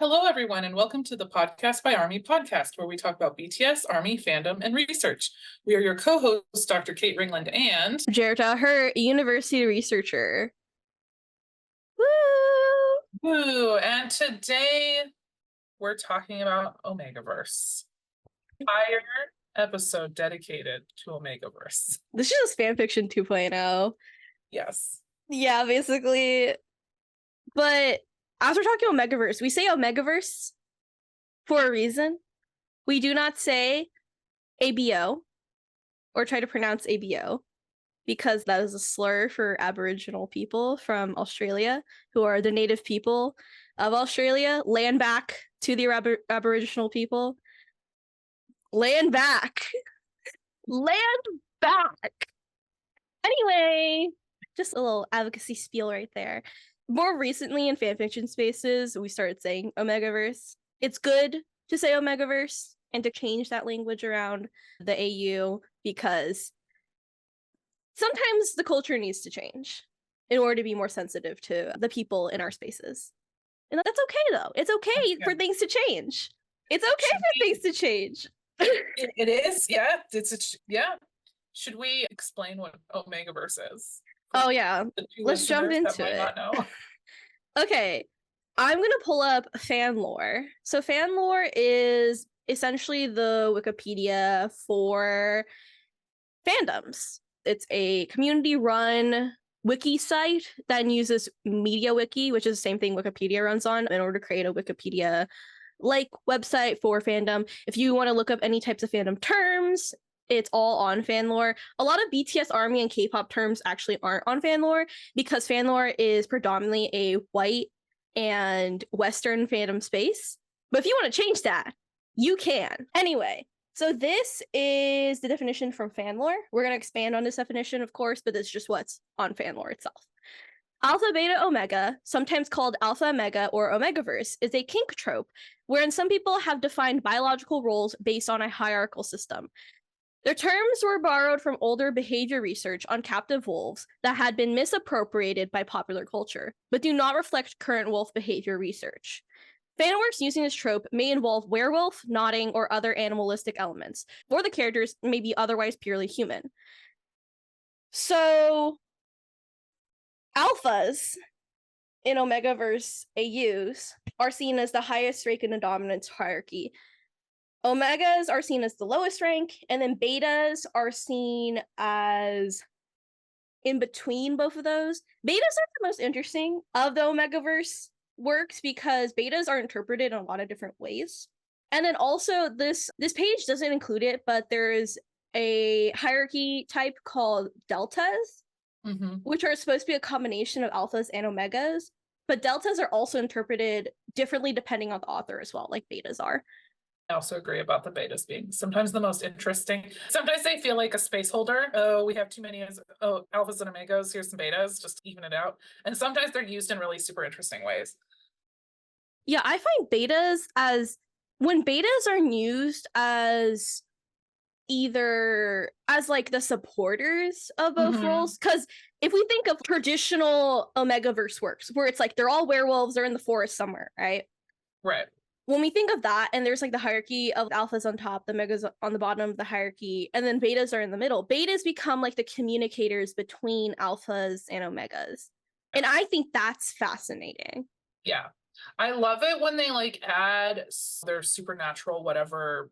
Hello, everyone, and welcome to the Podcast by Army podcast, where we talk about BTS, Army, fandom, and research. We are your co-hosts, Dr. Kate Ringland and Jhertau Her, university researcher. Woo! Woo! And today we're talking about Omegaverse. Entire episode dedicated to Omegaverse. This is just fanfiction 2.0. Yes. Yeah, basically. But as we're talking omegaverse, we say omegaverse for a reason. We do not say ABO or try to pronounce ABO because that is a slur for Aboriginal people from Australia who are the native people of Australia. Land back to the Aboriginal people. Land back. Land back. Anyway, just a little advocacy spiel right there. More recently in fanfiction spaces, we started saying omegaverse. It's good to say omegaverse and to change that language around the AU because sometimes the culture needs to change in order to be more sensitive to the people in our spaces. And that's okay, though. It's okay for things to change. It's okay for things to change. It is, yeah. Yeah. Should we explain what Omegaverse is? Oh, yeah. Let's jump into it. Okay. I'm going to pull up fan lore. So fan lore is essentially the Wikipedia for fandoms. It's a community-run wiki site that uses MediaWiki, which is the same thing Wikipedia runs on, in order to create a Wikipedia-like website for fandom. If you want to look up any types of fandom terms, it's all on fanlore. A lot of BTS, Army, and K-pop terms actually aren't on fanlore because fanlore is predominantly a white and Western fandom space. But if you want to change that, you can. Anyway, so this is the definition from fanlore. We're going to expand on this definition, of course, but it's just what's on fanlore itself. Alpha, beta, omega, sometimes called alpha, omega, or omegaverse, is a kink trope wherein some people have defined biological roles based on a hierarchical system. Their terms were borrowed from older behavior research on captive wolves that had been misappropriated by popular culture, but do not reflect current wolf behavior research. Fanworks using this trope may involve werewolf, nodding, or other animalistic elements, or the characters may be otherwise purely human. So, alphas in Omegaverse AUs are seen as the highest rank in the dominance hierarchy. Omegas are seen as the lowest rank, and then betas are seen as in between both of those. Betas are the most interesting of the Omegaverse works because betas are interpreted in a lot of different ways. And then also this page doesn't include it, but there is a hierarchy type called deltas, which are supposed to be a combination of alphas and omegas. But deltas are also interpreted differently depending on the author as well, like betas are. I also agree about the betas being sometimes the most interesting. Sometimes they feel like a space holder. Oh, we have too many alphas and omegas. Here's some betas, just even it out. And sometimes they're used in really super interesting ways. Yeah, I find betas as when betas are used as either as like the supporters of both roles, because if we think of traditional Omegaverse works where it's like they're all werewolves, they're in the forest somewhere, right? Right. When we think of that, and there's like the hierarchy of alphas on top, the megas on the bottom of the hierarchy, and then betas are in the middle. Betas become like the communicators between alphas and omegas. And I think that's fascinating. Yeah. I love it when they like add their supernatural, whatever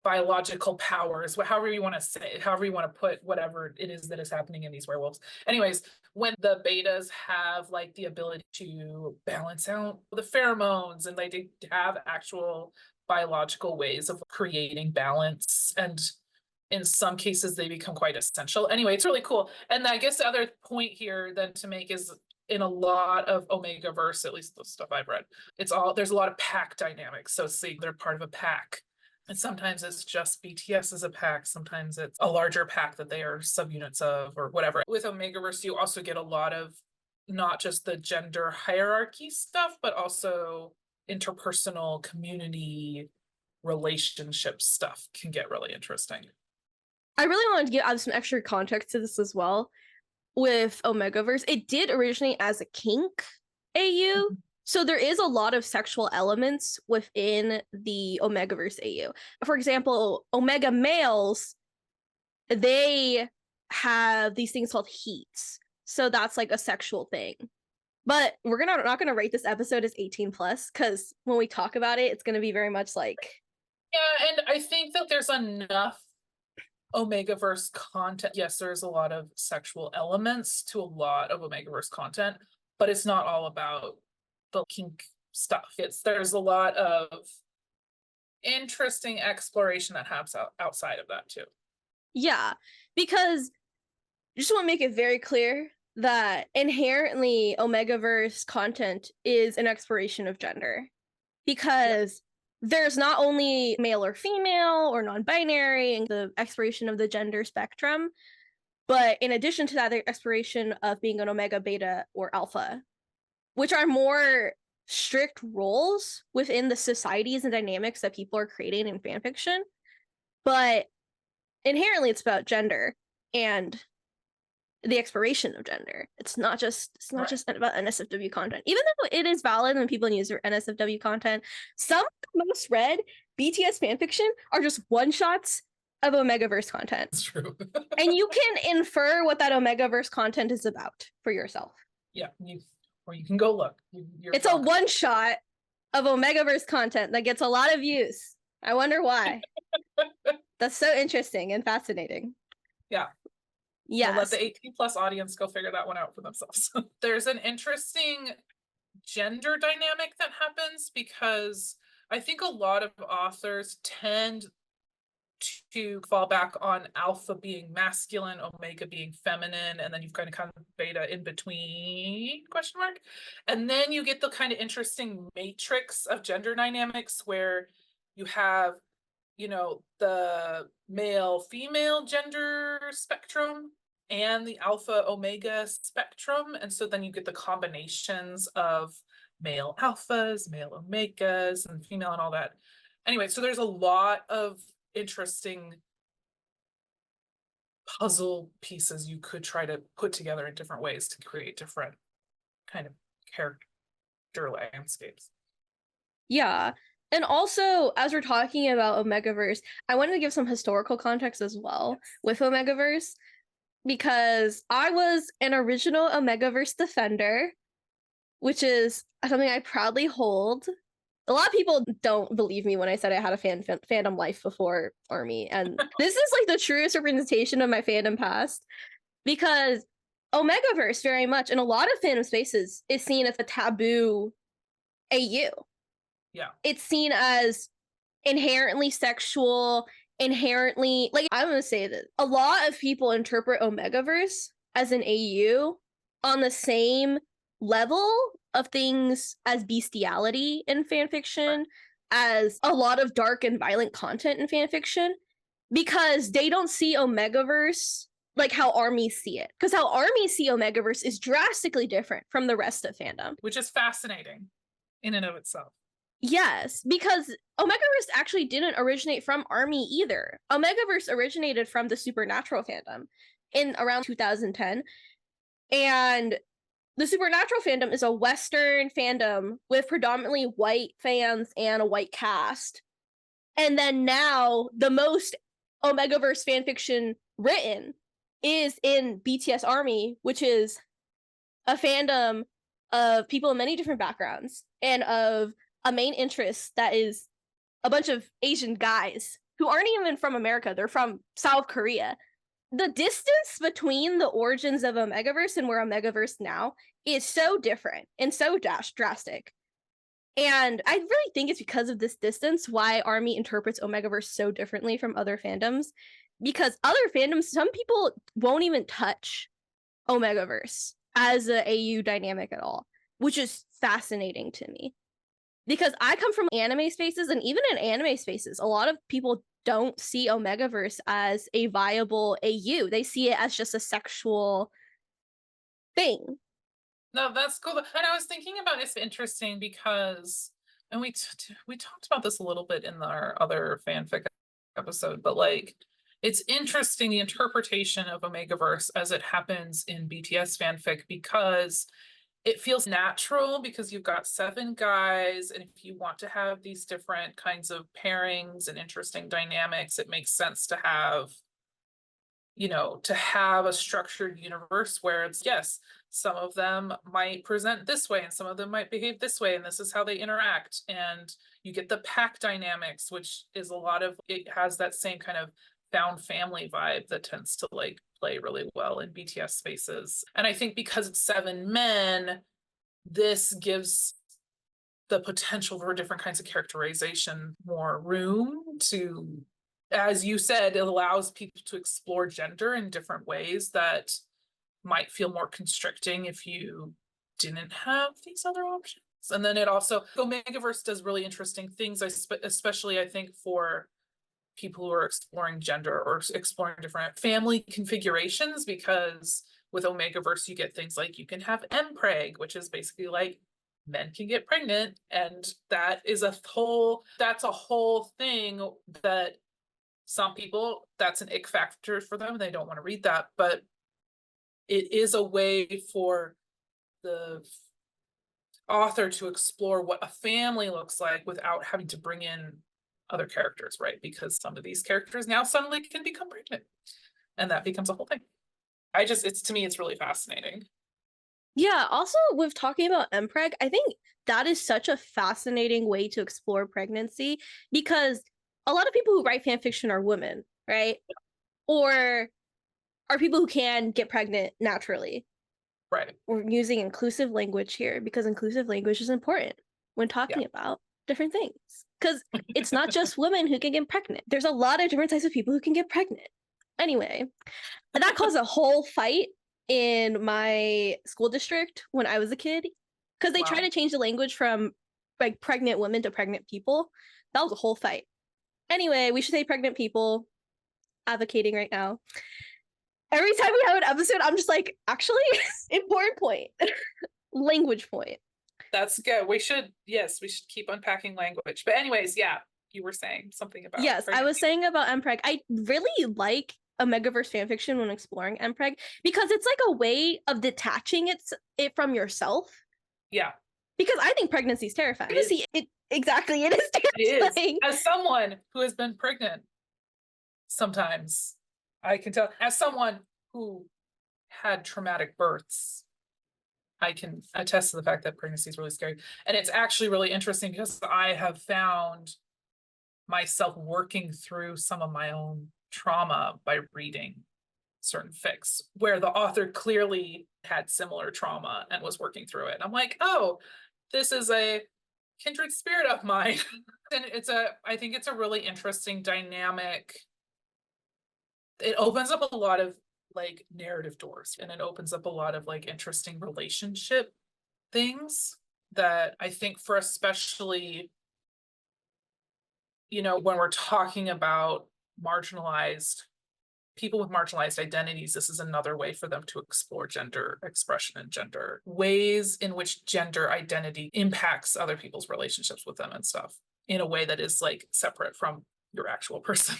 biological powers, however you want to say, however you want to put whatever it is that is happening in these werewolves. Anyways, when the betas have like the ability to balance out the pheromones and like they have actual biological ways of creating balance, and in some cases they become quite essential. Anyway, it's really cool. And I guess the other point here then to make is in a lot of Omegaverse, at least the stuff I've read, there's a lot of pack dynamics. So see, they're part of a pack. And sometimes it's just BTS as a pack. Sometimes it's a larger pack that they are subunits of or whatever. With Omegaverse, you also get a lot of not just the gender hierarchy stuff, but also interpersonal community relationship stuff can get really interesting. I really wanted to add some extra context to this as well. With Omegaverse, it did originate as a kink AU. So there is a lot of sexual elements within the Omegaverse AU. For example, Omega males, they have these things called heats. So that's like a sexual thing. But we're not gonna rate this episode as 18 plus, because when we talk about it, it's gonna be very much like. Yeah, and I think that there's enough Omegaverse content. Yes, there's a lot of sexual elements to a lot of Omegaverse content, but it's not all about the kink stuff. There's a lot of interesting exploration that happens outside of that too. Yeah, because I just want to make it very clear that inherently Omegaverse content is an exploration of gender, because there's not only male or female or non-binary and the exploration of the gender spectrum, but in addition to that, the exploration of being an omega, beta, or alpha, which are more strict roles within the societies and dynamics that people are creating in fanfiction. But inherently it's about gender and the exploration of gender. It's not just about NSFW content. Even though it is valid when people use their NSFW content, some of the most read BTS fanfiction are just one-shots of Omegaverse content. That's true. And you can infer what that Omegaverse content is about for yourself. Yeah, or you can go look. It's a one-shot of Omegaverse content that gets a lot of views. I wonder why. That's so interesting and fascinating. Yeah. Yeah. We'll let the 18 plus audience go figure that one out for themselves. There's an interesting gender dynamic that happens, because I think a lot of authors tend to fall back on alpha being masculine, omega being feminine, and then you've kind of beta in between, question mark. And then you get the kind of interesting matrix of gender dynamics where you have, the male female gender spectrum and the alpha omega spectrum. And so then you get the combinations of male alphas, male omegas, and female and all that. Anyway, so there's a lot of interesting puzzle pieces you could try to put together in different ways to create different kind of character landscapes. Yeah. And also, as we're talking about Omegaverse, I wanted to give some historical context as well with Omegaverse, because I was an original Omegaverse defender, which is something I proudly hold. A lot of people don't believe me when I said I had a fandom life before Army, and this is like the truest representation of my fandom past, because Omegaverse very much in a lot of fandom spaces is seen as a taboo AU. Yeah. It's seen as inherently sexual, inherently, like, I'm gonna say that a lot of people interpret Omegaverse as an AU on the same level of things as bestiality in fanfiction, as a lot of dark and violent content in fanfiction, because they don't see Omegaverse like how armies see it. Because how armies see Omegaverse is drastically different from the rest of fandom. Which is fascinating in and of itself. Yes, because Omegaverse actually didn't originate from Army either. Omegaverse originated from the Supernatural fandom in around 2010. And the Supernatural fandom is a Western fandom with predominantly white fans and a white cast. And then now the most Omegaverse fanfiction written is in BTS Army, which is a fandom of people in many different backgrounds and of a main interest that is a bunch of Asian guys who aren't even from America. They're from South Korea. The distance between the origins of Omegaverse and where Omegaverse now is so different and so drastic. And I really think it's because of this distance why Army interprets Omegaverse so differently from other fandoms. Because other fandoms, some people won't even touch Omegaverse as an AU dynamic at all, which is fascinating to me. Because I come from anime spaces, and even in anime spaces, a lot of people don't see Omegaverse as a viable AU. They see it as just a sexual thing. No, that's cool. And I was thinking about it's interesting because, and we talked about this a little bit in our other fanfic episode, but like, it's interesting the interpretation of Omegaverse as it happens in BTS fanfic, because it feels natural because you've got 7 guys, and if you want to have these different kinds of pairings and interesting dynamics, it makes sense to have, to have a structured universe where it's, yes, some of them might present this way and some of them might behave this way, and this is how they interact. And you get the pack dynamics, which is a lot of, it has that same kind of found family vibe that tends to like play really well in BTS spaces. And I think because it's 7 men, this gives the potential for different kinds of characterization more room to, as you said, it allows people to explore gender in different ways that might feel more constricting if you didn't have these other options. And then it also, Omegaverse does really interesting things, especially I think for people who are exploring gender or exploring different family configurations, because with Omegaverse you get things like you can have mpreg, which is basically like men can get pregnant, and that's a whole thing that some people, that's an ick factor for them. They don't want to read that, but it is a way for the author to explore what a family looks like without having to bring in other characters, right? Because some of these characters now suddenly can become pregnant, and that becomes a whole thing. To me, it's really fascinating. Yeah, also with talking about mpreg, I think that is such a fascinating way to explore pregnancy, because a lot of people who write fan fiction are women, right? Or are people who can get pregnant naturally. Right. We're using inclusive language here because inclusive language is important when talking about different things. Because it's not just women who can get pregnant. There's a lot of different types of people who can get pregnant. Anyway, that caused a whole fight in my school district when I was a kid, because they tried to change the language from like pregnant women to pregnant people. That was a whole fight. Anyway, we should say pregnant people. Advocating right now. Every time we have an episode, I'm just like, actually, important point. Language point. That's good. We should keep unpacking language. But anyways, yeah, you were saying something about. Yes, I was saying about mpreg. I really like omegaverse fanfiction when exploring mpreg because it's like a way of detaching it from yourself. Yeah. Because I think pregnancy is terrifying. It is terrifying. It is. As someone who has been pregnant, sometimes I can tell, as someone who had traumatic births, I can attest to the fact that pregnancy is really scary. And it's actually really interesting because I have found myself working through some of my own trauma by reading certain fics where the author clearly had similar trauma and was working through it. And I'm like, oh, this is a kindred spirit of mine. And I think it's a really interesting dynamic. It opens up a lot of like narrative doors, and it opens up a lot of like interesting relationship things that I think for especially, when we're talking about marginalized people with marginalized identities, this is another way for them to explore gender expression and gender ways in which gender identity impacts other people's relationships with them and stuff in a way that is like separate from your actual person.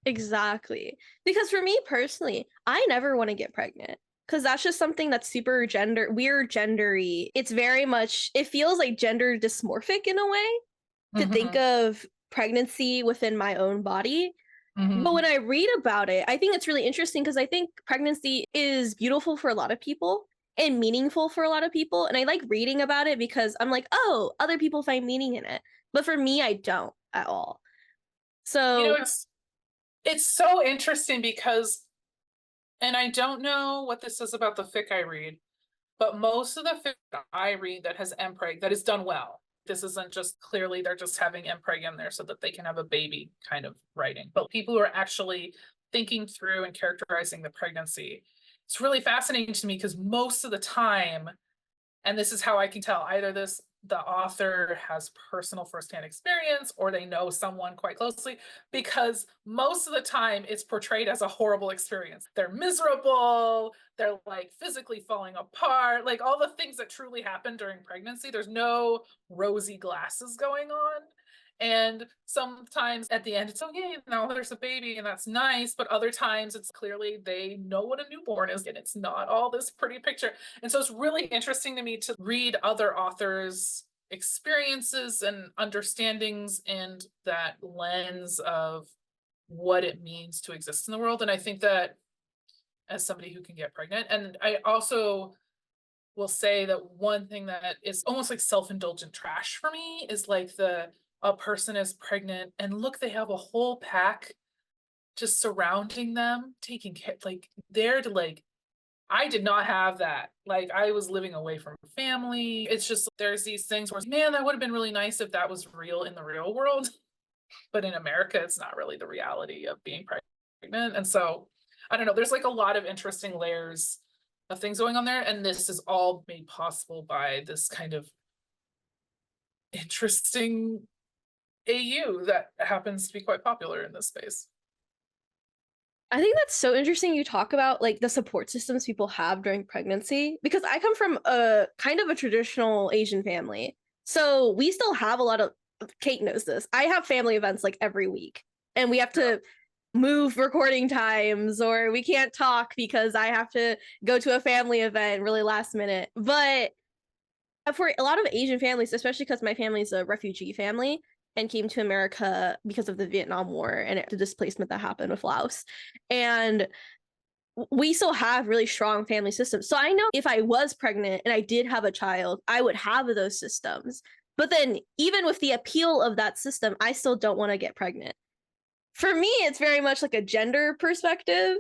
Exactly. Because for me personally, I never want to get pregnant because that's just something that's super weird gendery. It's very much, it feels like gender dysmorphic in a way to think of pregnancy within my own body. But when I read about it, I think it's really interesting because I think pregnancy is beautiful for a lot of people and meaningful for a lot of people. And I like reading about it because I'm like, oh, other people find meaning in it. But for me, I don't at all. So it's so interesting because, and I don't know what this is about the fic I read, but most of the fic I read that has mpreg, that is done well. This isn't just clearly they're just having mpreg in there so that they can have a baby kind of writing, but people who are actually thinking through and characterizing the pregnancy. It's really fascinating to me because most of the time, and this is how I can tell, either the author has personal firsthand experience or they know someone quite closely, because most of the time it's portrayed as a horrible experience. They're miserable, they're like physically falling apart, like all the things that truly happen during pregnancy. There's no rosy glasses going on. And sometimes at the end, it's okay, now there's a baby and that's nice. But other times it's clearly they know what a newborn is and it's not all this pretty picture. And so it's really interesting to me to read other authors' experiences and understandings and that lens of what it means to exist in the world. And I think that as somebody who can get pregnant, and I also will say that one thing that is almost like self-indulgent trash for me is like a person is pregnant and look, they have a whole pack just surrounding them, taking care, like they're to like, I did not have that. Like I was living away from family. It's just, there's these things where, man, that would have been really nice if that was real in the real world. But in America, it's not really the reality of being pregnant. And so I don't know, there's like a lot of interesting layers of things going on there. And this is all made possible by this kind of interesting AU that happens to be quite popular in this space. I think that's so interesting you talk about like the support systems people have during pregnancy, because I come from a kind of a traditional Asian family. So we still have a lot of, Kate knows this, I have family events like every week and we have to move recording times or we can't talk because I have to go to a family event really last minute. But for a lot of Asian families, especially because my family is a refugee family and came to America because of the Vietnam War and the displacement that happened with Laos. And we still have really strong family systems. So I know if I was pregnant and I did have a child, I would have those systems. But then even with the appeal of that system, I still don't want to get pregnant. For me, it's very much like a gender perspective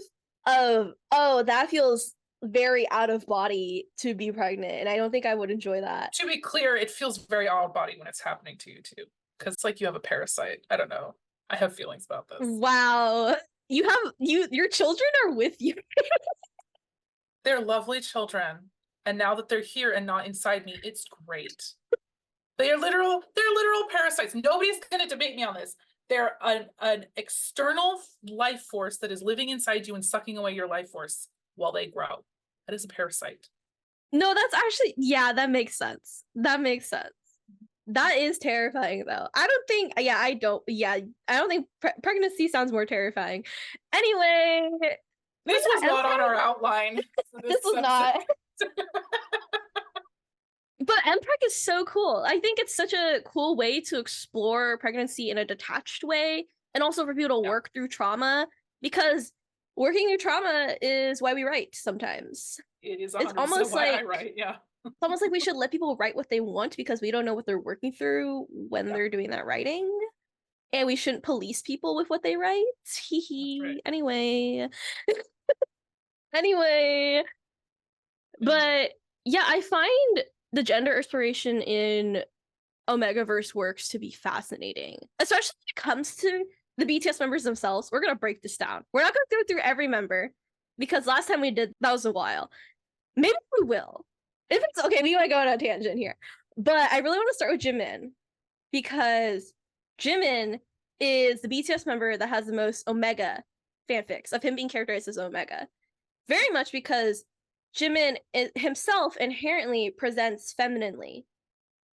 of, oh, that feels very out of body to be pregnant. And I don't think I would enjoy that. To be clear, it feels very out of body when it's happening to you too. Because it's like you have a parasite. I don't know. I have feelings about this. Wow. Your children are with you. They're lovely children. And now that they're here and not inside me, it's great. They're literal parasites. Nobody's gonna debate me on this. They're an external life force that is living inside you and sucking away your life force while they grow. That is a parasite. No, that's actually, yeah, that makes sense. That makes sense. That is terrifying though. I don't think pregnancy sounds more terrifying. Anyway, this was not on our outline. This was not. But MPreg is so cool. I think it's such a cool way to explore pregnancy in a detached way and also for people to work through trauma, because working through trauma is why we write sometimes. It is it's almost like I write, it's almost like we should let people write what they want because we don't know what they're working through when they're doing that writing. And we shouldn't police people with what they write. Right. Anyway. But yeah, I find the gender exploration in omegaverse works to be fascinating, especially when it comes to the BTS members themselves. We're going to break this down. We're not going to go through every member because last time we did, that was a while. Maybe we will. If it's okay, we might go on a tangent here. But I really want to start with Jimin because Jimin is the BTS member that has the most Omega fanfics of him being characterized as Omega. Very much because Jimin himself inherently presents femininely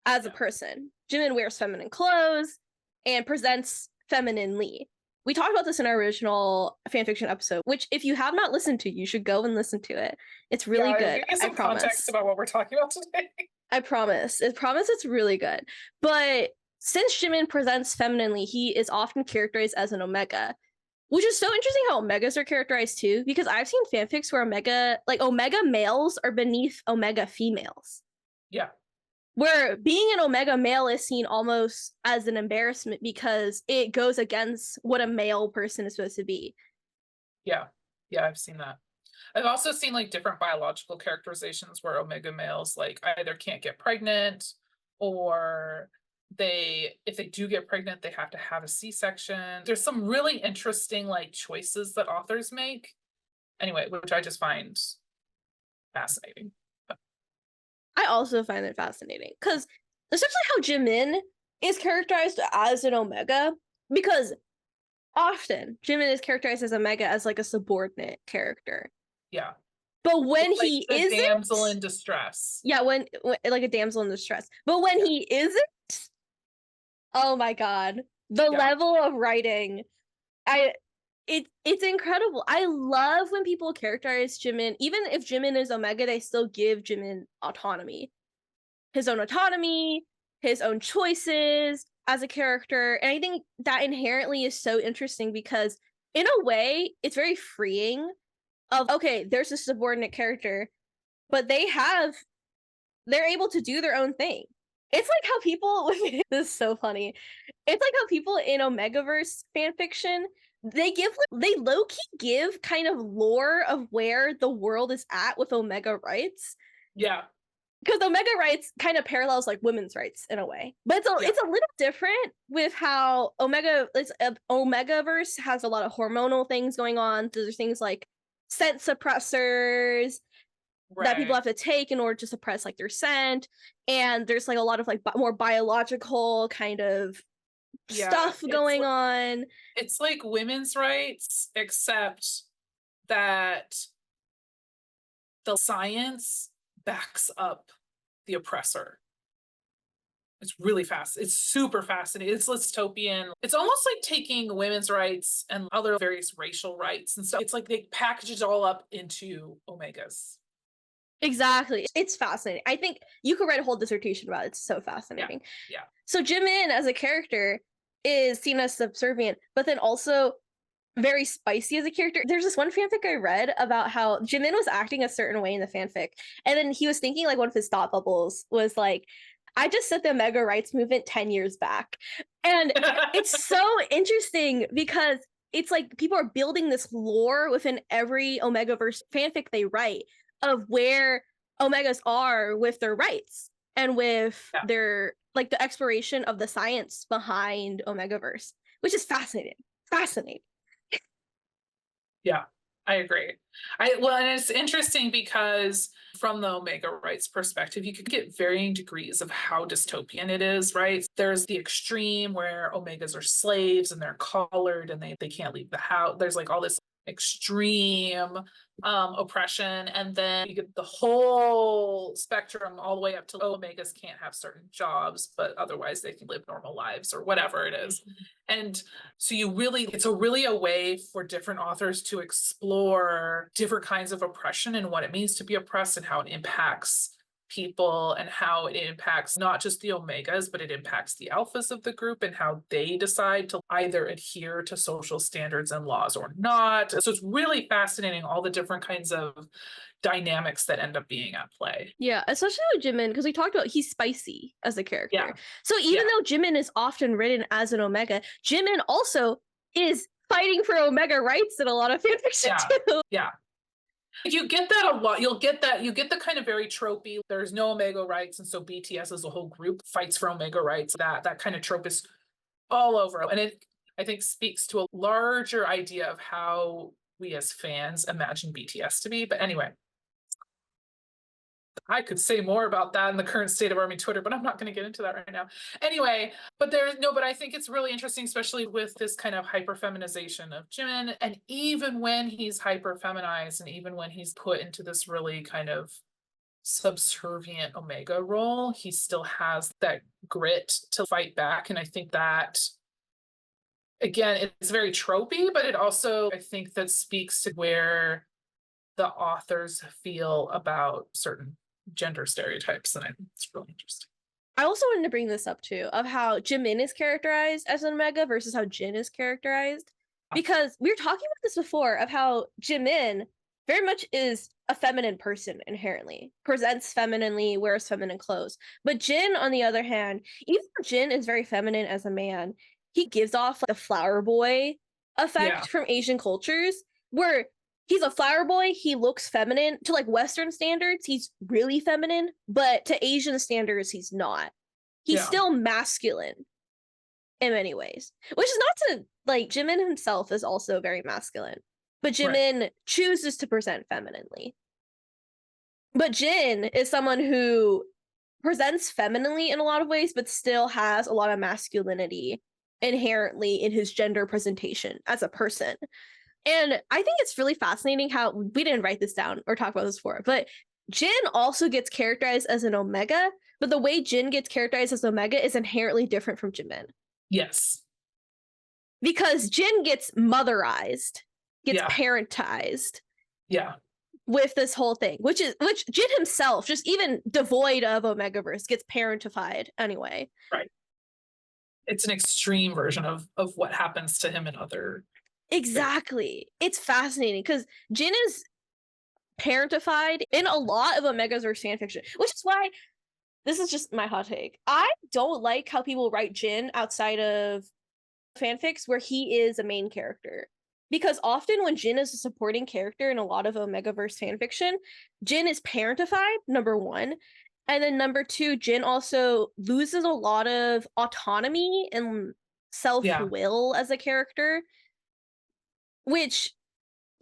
as a person. Jimin wears feminine clothes and presents femininely. We talked about this in our original fanfiction episode, which if you have not listened to, you should go and listen to it. It's really good. Give some context about what we're talking about today. I promise. I promise it's really good. But since Jimin presents femininely, he is often characterized as an Omega, which is so interesting how Omegas are characterized too, because I've seen fanfics where Omega males are beneath Omega females. Yeah. Where being an Omega male is seen almost as an embarrassment because it goes against what a male person is supposed to be. Yeah. Yeah, I've seen that. I've also seen like different biological characterizations where Omega males like either can't get pregnant or if they do get pregnant, they have to have a C-section. There's some really interesting like choices that authors make. Anyway, which I just find fascinating. I also find it fascinating because essentially how Jimin is characterized as an Omega, because often Jimin is characterized as Omega as like a subordinate character. Yeah. But when like he isn't, damsel in distress. Yeah, when like a damsel in distress. But when he isn't, Oh my god. The level of writing. It's incredible. I love when people characterize Jimin. Even if Jimin is Omega, they still give Jimin autonomy. His own autonomy, his own choices as a character. And I think that inherently is so interesting because in a way, it's very freeing of, okay, there's a subordinate character, but they're able to do their own thing. It's like how people, this is so funny. It's like how people in Omegaverse fanfiction, they low-key give kind of lore of where the world is at with Omega rights. Yeah. Because Omega rights kind of parallels like women's rights in a way. But it's a little different with how Omegaverse has a lot of hormonal things going on. There's things like scent suppressors that people have to take in order to suppress like their scent, and there's like a lot of like more biological kind of stuff going on. It's like women's rights, except that the science backs up the oppressor. It's really fast. It's super fascinating. It's dystopian. It's almost like taking women's rights and other various racial rights and stuff. It's like they package it all up into Omegas. Exactly. It's fascinating. I think you could write a whole dissertation about it. It's so fascinating. Yeah. So Jimin as a character is seen as subservient, but then also very spicy as a character. There's this one fanfic I read about how Jimin was acting a certain way in the fanfic, and then he was thinking like one of his thought bubbles was like, I just set the Omega rights movement 10 years back. And it's so interesting because it's like people are building this lore within every Omegaverse fanfic they write of where Omegas are with their rights and with their like the exploration of the science behind Omegaverse, which is fascinating. Yeah, I agree. And it's interesting because from the Omega rights perspective, you could get varying degrees of how dystopian it is, right? There's the extreme where Omegas are slaves and they're collared and they can't leave the house. There's like all this extreme oppression, and then you get the whole spectrum all the way up to Omegas can't have certain jobs, but otherwise they can live normal lives or whatever it is. And so it's really a way for different authors to explore different kinds of oppression and what it means to be oppressed and how it impacts people and how it impacts not just the Omegas, but it impacts the alphas of the group and how they decide to either adhere to social standards and laws or not. So it's really fascinating, all the different kinds of dynamics that end up being at play. Yeah, especially with Jimin, because we talked about he's spicy as a character. Yeah. So even though Jimin is often written as an Omega, Jimin also is fighting for Omega rights in a lot of fanfiction too. Yeah. You get that a lot. You get the kind of very tropey, there's no Omega rights, and so BTS as a whole group fights for Omega rights. That kind of trope is all over. And it, I think, speaks to a larger idea of how we as fans imagine BTS to be. But anyway, I could say more about that in the current state of ARMY Twitter, but I'm not going to get into that right now. Anyway, but I think it's really interesting, especially with this kind of hyper-feminization of Jimin. And even when he's hyper-feminized and even when he's put into this really kind of subservient Omega role, he still has that grit to fight back. And I think that, again, it's very tropey, but it also, I think, that speaks to where the authors feel about certain gender stereotypes, and I think it's really interesting. I also wanted to bring this up too, of how Jimin is characterized as an Omega versus how Jin is characterized, because we were talking about this before of how Jimin very much is a feminine person inherently, presents femininely, wears feminine clothes. But Jin, on the other hand, even though Jin is very feminine as a man, he gives off like the flower boy effect from Asian cultures, where he's a flower boy, he looks feminine. To like Western standards, he's really feminine, but to Asian standards, he's not. He's still masculine in many ways, which is not to like, Jimin himself is also very masculine, but Jimin chooses to present femininely. But Jin is someone who presents femininely in a lot of ways, but still has a lot of masculinity inherently in his gender presentation as a person. And I think it's really fascinating how we didn't write this down or talk about this before, but Jin also gets characterized as an Omega, but the way Jin gets characterized as Omega is inherently different from Jimin. Yes. Because Jin gets motherized, gets parentized. Yeah. With this whole thing, which Jin himself, just even devoid of Omegaverse, gets parentified anyway. Right. It's an extreme version of what happens to him in other. Exactly. It's fascinating because Jin is parentified in a lot of Omegaverse fanfiction, which is why this is just my hot take. I don't like how people write Jin outside of fanfics where he is a main character. Because often when Jin is a supporting character in a lot of Omegaverse fanfiction, Jin is parentified, number one. And then number two, Jin also loses a lot of autonomy and self-will as a character, which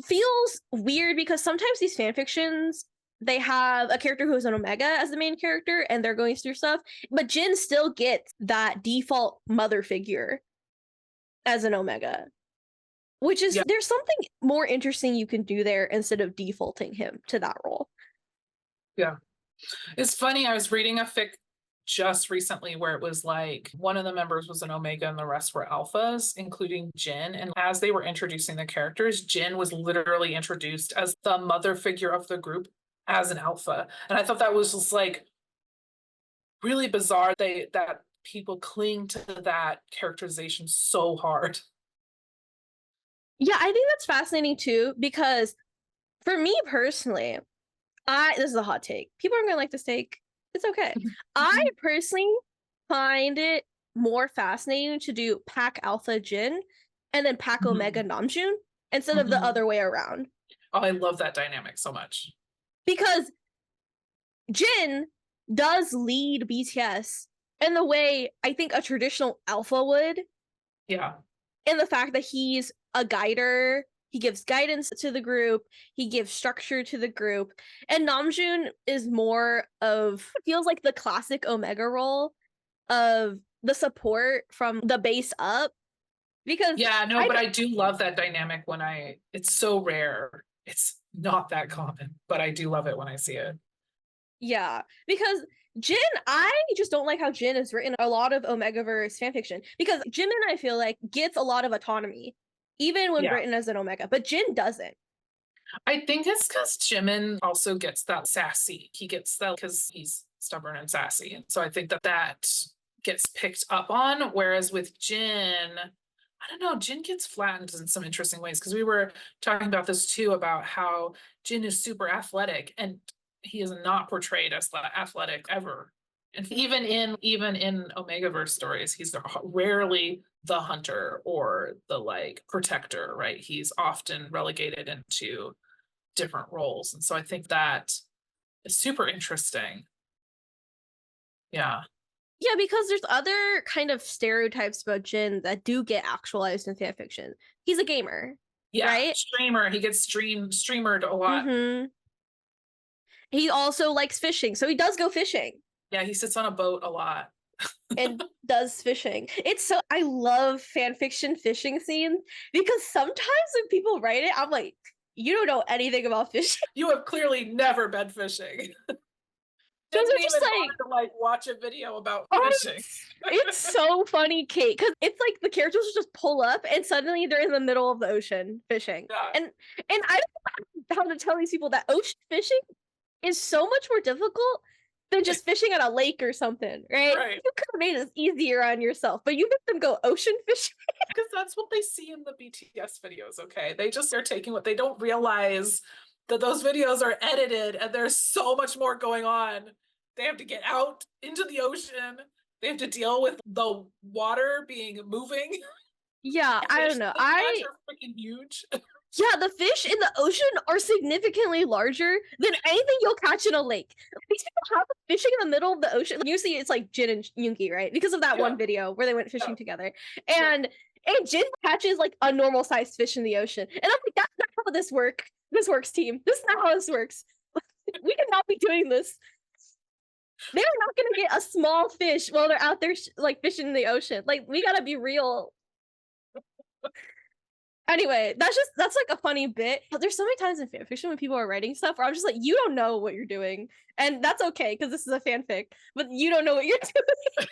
feels weird because sometimes these fanfictions, they have a character who is an Omega as the main character and they're going through stuff, but Jin still gets that default mother figure as an Omega. Which is, there's something more interesting you can do there instead of defaulting him to that role. Yeah. It's funny, I was reading a fic just recently where it was like one of the members was an Omega and the rest were alphas, including Jin. And as they were introducing the characters, Jin was literally introduced as the mother figure of the group as an alpha. And I thought that was just like really bizarre that people cling to that characterization so hard. Yeah, I think that's fascinating too, because for me personally, this is a hot take. People aren't gonna like this take. It's okay. I personally find it more fascinating to do Pack Alpha Jin and then Pack Omega Namjoon instead of the other way around. Oh, I love that dynamic so much. Because Jin does lead BTS in the way I think a traditional alpha would. Yeah. In the fact that he's a guider, he gives guidance to the group, he gives structure to the group, and Namjoon is more of, feels like the classic Omega role of the support from the base up. Because but I do love that dynamic it's so rare. It's not that common, but I do love it when I see it. Yeah, because Jin, I just don't like how Jin is written a lot of Omegaverse fanfiction, because Jimin, I feel like, gets a lot of autonomy, even when written as an Omega, but Jin doesn't. I think it's because Jimin also gets that sassy. He gets that because he's stubborn and sassy. And so I think that gets picked up on, whereas with Jin, I don't know, Jin gets flattened in some interesting ways, because we were talking about this too, about how Jin is super athletic and he is not portrayed as athletic ever. And even in Omegaverse stories, he's rarely the hunter or the like protector, right? He's often relegated into different roles. And so I think that is super interesting. Yeah. Yeah, because there's other kind of stereotypes about Jin that do get actualized in fanfiction. He's a gamer. Yeah, right? Streamer. He gets streamered a lot. He also likes fishing, so he does go fishing. Yeah, he sits on a boat a lot. And does fishing. I love fanfiction fishing scenes, because sometimes when people write it, I'm like, you don't know anything about fishing. You have clearly never been fishing. Doesn't even like to watch a video about fishing. It's so funny, Kate, because it's like the characters just pull up and suddenly they're in the middle of the ocean fishing. Yeah. And I don't know how to tell these people that ocean fishing is so much more difficult than just fishing at a lake or something, right? You could have made this easier on yourself, but you make them go ocean fishing. Because that's what they see in the BTS videos, okay? They're taking what they don't realize, that those videos are edited and there's so much more going on. They have to get out into the ocean. They have to deal with the water moving. Yeah, I don't know. The fish are freaking huge. Yeah, the fish in the ocean are significantly larger than anything you'll catch in a lake. These people have fishing in the middle of the ocean. Usually it's like Jin and Yoongi, right? Because of that one video where they went fishing together. And Jin catches like a normal sized fish in the ocean. And I'm like, that's not how this works, team. This is not how this works. We cannot be doing this. They're not gonna get a small fish while they're out there like fishing in the ocean. Like, we gotta be real. Anyway, that's like a funny bit. But there's so many times in fanfiction when people are writing stuff where I'm just like, you don't know what you're doing. And that's okay, because this is a fanfic, but you don't know what you're doing.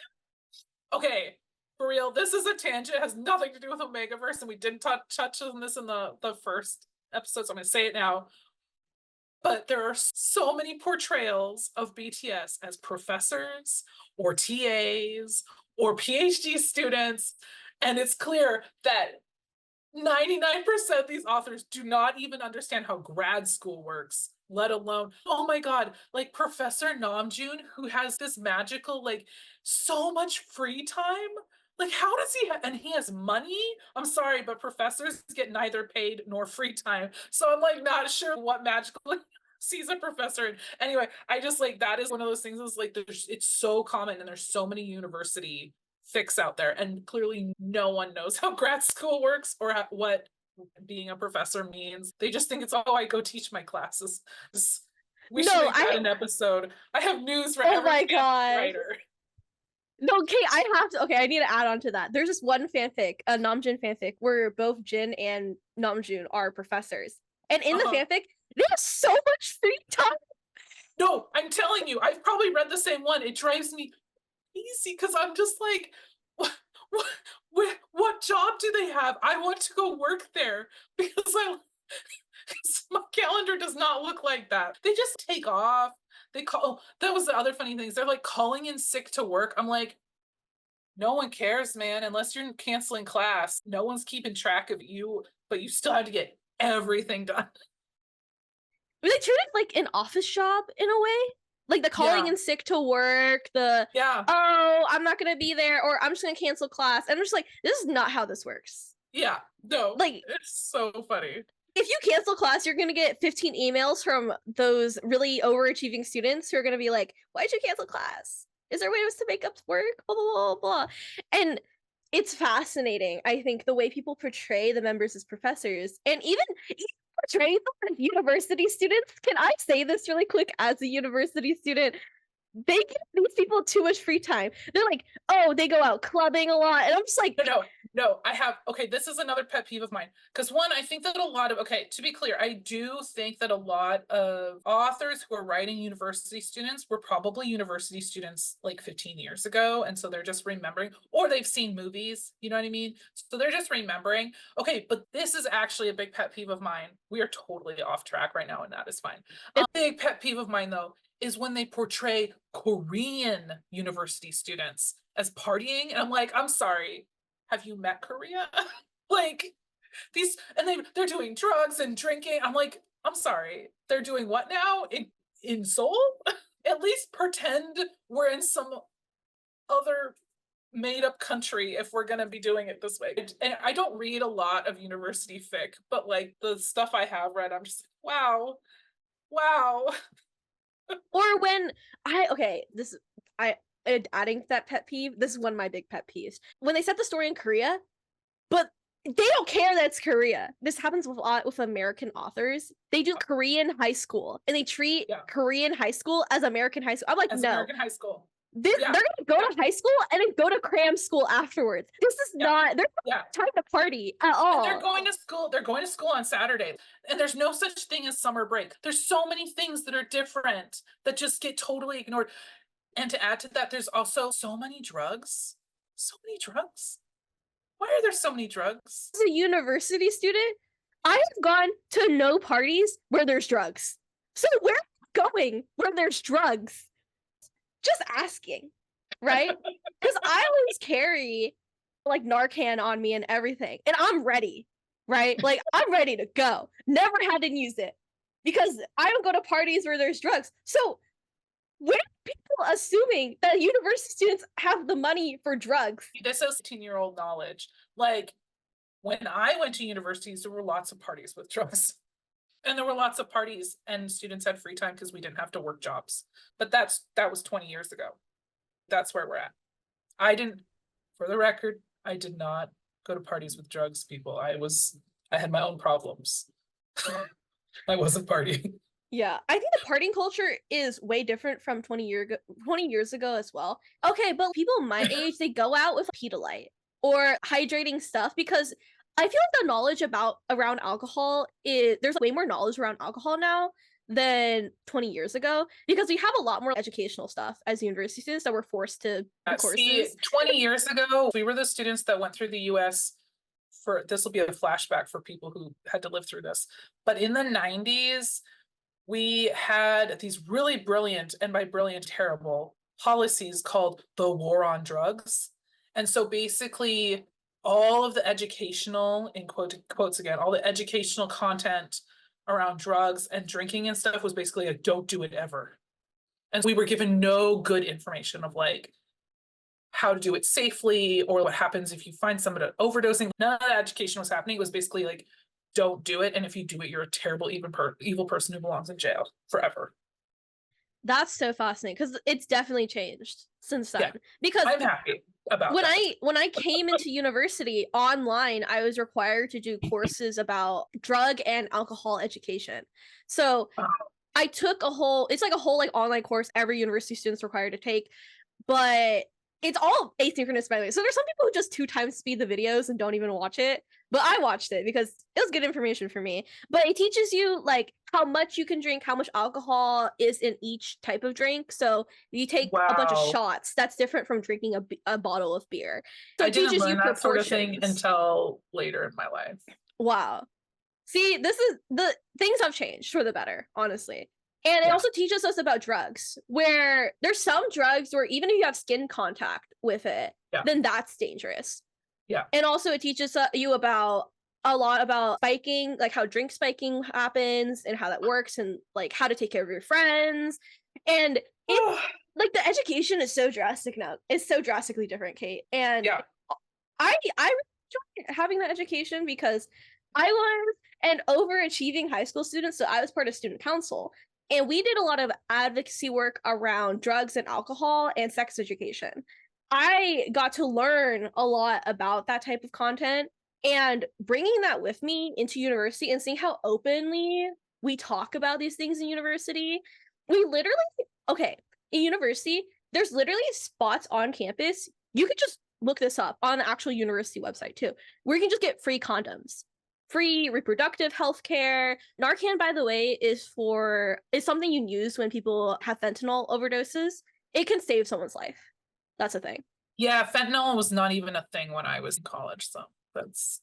Okay, for real, this is a tangent. It has nothing to do with Omegaverse, and we didn't touch on this in the first episode, so I'm gonna say it now. But there are so many portrayals of BTS as professors or TAs or PhD students, and it's clear that 99% of these authors do not even understand how grad school works, let alone, oh my God, like Professor Namjoon, who has this magical, like, so much free time. Like, how does he, and he has money? I'm sorry, but professors get neither paid nor free time. So I'm like, not sure what magical sees a professor. Anyway, I just like, that is one of those things is like, it's so common and there's so many university fics out there, and clearly no one knows how grad school works or what being a professor means. They just think it's, oh, I go teach my classes. We should make that an episode. I have news for every writer. No, Kate, I need to add on to that. There's this one fanfic, a Namjoon fanfic, where both Jin and Namjoon are professors. And in the fanfic, they have so much free time. No, I'm telling you, I've probably read the same one. It drives me easy because I'm just like, what job do they have? I want to go work there because my calendar does not look like that. They just take off. They call, that was the other funny things. They're like calling in sick to work. I'm like, no one cares, man, unless you're canceling class. No one's keeping track of you, but you still have to get everything done. They treat it like an office job in a way. Like the calling in sick to work, oh, I'm not gonna be there, or I'm just gonna cancel class. And I'm just like, this is not how this works. Yeah, no, like, it's so funny. If you cancel class, you're gonna get 15 emails from those really overachieving students who are gonna be like, why'd you cancel class? Is there ways to make up work? Blah, blah, blah, blah. And it's fascinating, I think, the way people portray the members as professors, and even portray them as university students. Can I say this really quick as a university student? They give these people too much free time. They're like, oh, they go out clubbing a lot. And I'm just like, no, I have, okay, this is another pet peeve of mine. Because one, I think that a lot of, okay, to be clear, I do think that a lot of authors who are writing university students were probably university students like 15 years ago. And so they're just remembering, or they've seen movies, you know what I mean? So they're just remembering. Okay, but this is actually a big pet peeve of mine. We are totally off track right now, and that is fine. A big pet peeve of mine, though, is when they portray Korean university students as partying. And I'm like, I'm sorry, have you met Korea? Like these, and they're doing drugs and drinking. I'm like, I'm sorry, they're doing what now in Seoul? At least pretend we're in some other made up country if we're gonna be doing it this way. And I don't read a lot of university fic, but like the stuff I have read, I'm just like, wow. Or when adding to that pet peeve, this is one of my big pet peeves. When they set the story in Korea, but they don't care that it's Korea. This happens with a lot with American authors. They do Korean high school, and they treat Korean high school as American high school. I'm like, no. American high school. They're gonna go to high school and then go to cram school afterwards. This is not there's no time to party at all. And they're going to school on Saturday. And there's no such thing as summer break. There's so many things that are different that just get totally ignored. And to add to that, there's also so many drugs. So many drugs. Why are there so many drugs? As a university student, I have gone to no parties where there's drugs. So where am I going where there's drugs? Just asking, right? Because I always carry like Narcan on me and everything, and I'm ready, right? Like I'm ready to go. Never had to use it because I don't go to parties where there's drugs. So where are people assuming that university students have the money for drugs? This is 10-year-old knowledge. Like when I went to universities, there were lots of parties with drugs. And there were lots of parties and students had free time because we didn't have to work jobs. But that was 20 years ago. That's where we're at. For the record, I did not go to parties with drugs, people. I had my own problems. I wasn't partying. Yeah, I think the partying culture is way different from 20 years ago as well. Okay, but people my age, they go out with Pedialyte or hydrating stuff because I feel like the knowledge around alcohol there's way more knowledge around alcohol now than 20 years ago, because we have a lot more educational stuff as university students that we're forced to do courses. See, 20 years ago, we were the students that went through the US this will be a flashback for people who had to live through this. But in the 90s, we had these really brilliant, and by brilliant, terrible policies called the war on drugs. And so basically all of the educational, in quotes again, all the educational content around drugs and drinking and stuff was basically a don't do it ever. And we were given no good information of like how to do it safely or what happens if you find somebody overdosing. None of that education was happening. It was basically like, don't do it. And if you do it, you're a terrible, evil person who belongs in jail forever. That's so fascinating because it's definitely changed since then. Yeah, because I'm happy about when that. when I came into university online, I was required to do courses about drug and alcohol education. So I took it's like a whole like online course every university student's required to take, but it's all asynchronous, by the way. So there's some people who just 2 times speed the videos and don't even watch it. But I watched it because it was good information for me. But it teaches you like how much you can drink, how much alcohol is in each type of drink. So if you take a bunch of shots, that's different from drinking a bottle of beer. So I didn't learn that sort of thing until later in my life. Wow. See, the things have changed for the better, honestly. And it also teaches us about drugs, where there's some drugs where even if you have skin contact with it, then that's dangerous. Yeah. And also it teaches you about a lot about spiking, like how drink spiking happens and how that works and like how to take care of your friends. And it like the education is so drastic now. It's so drastically different, Kate. And I really enjoy having that education because I was an overachieving high school student, so I was part of student council. And we did a lot of advocacy work around drugs and alcohol and sex education. I got to learn a lot about that type of content, and bringing that with me into university and seeing how openly we talk about these things in university. We literally, in university, there's literally spots on campus. You could just look this up on the actual university website too, where you can just get free condoms. Free reproductive health care. Narcan, by the way, is something you use when people have fentanyl overdoses. It can save someone's life. That's a thing. Yeah, fentanyl was not even a thing when I was in college, so that's...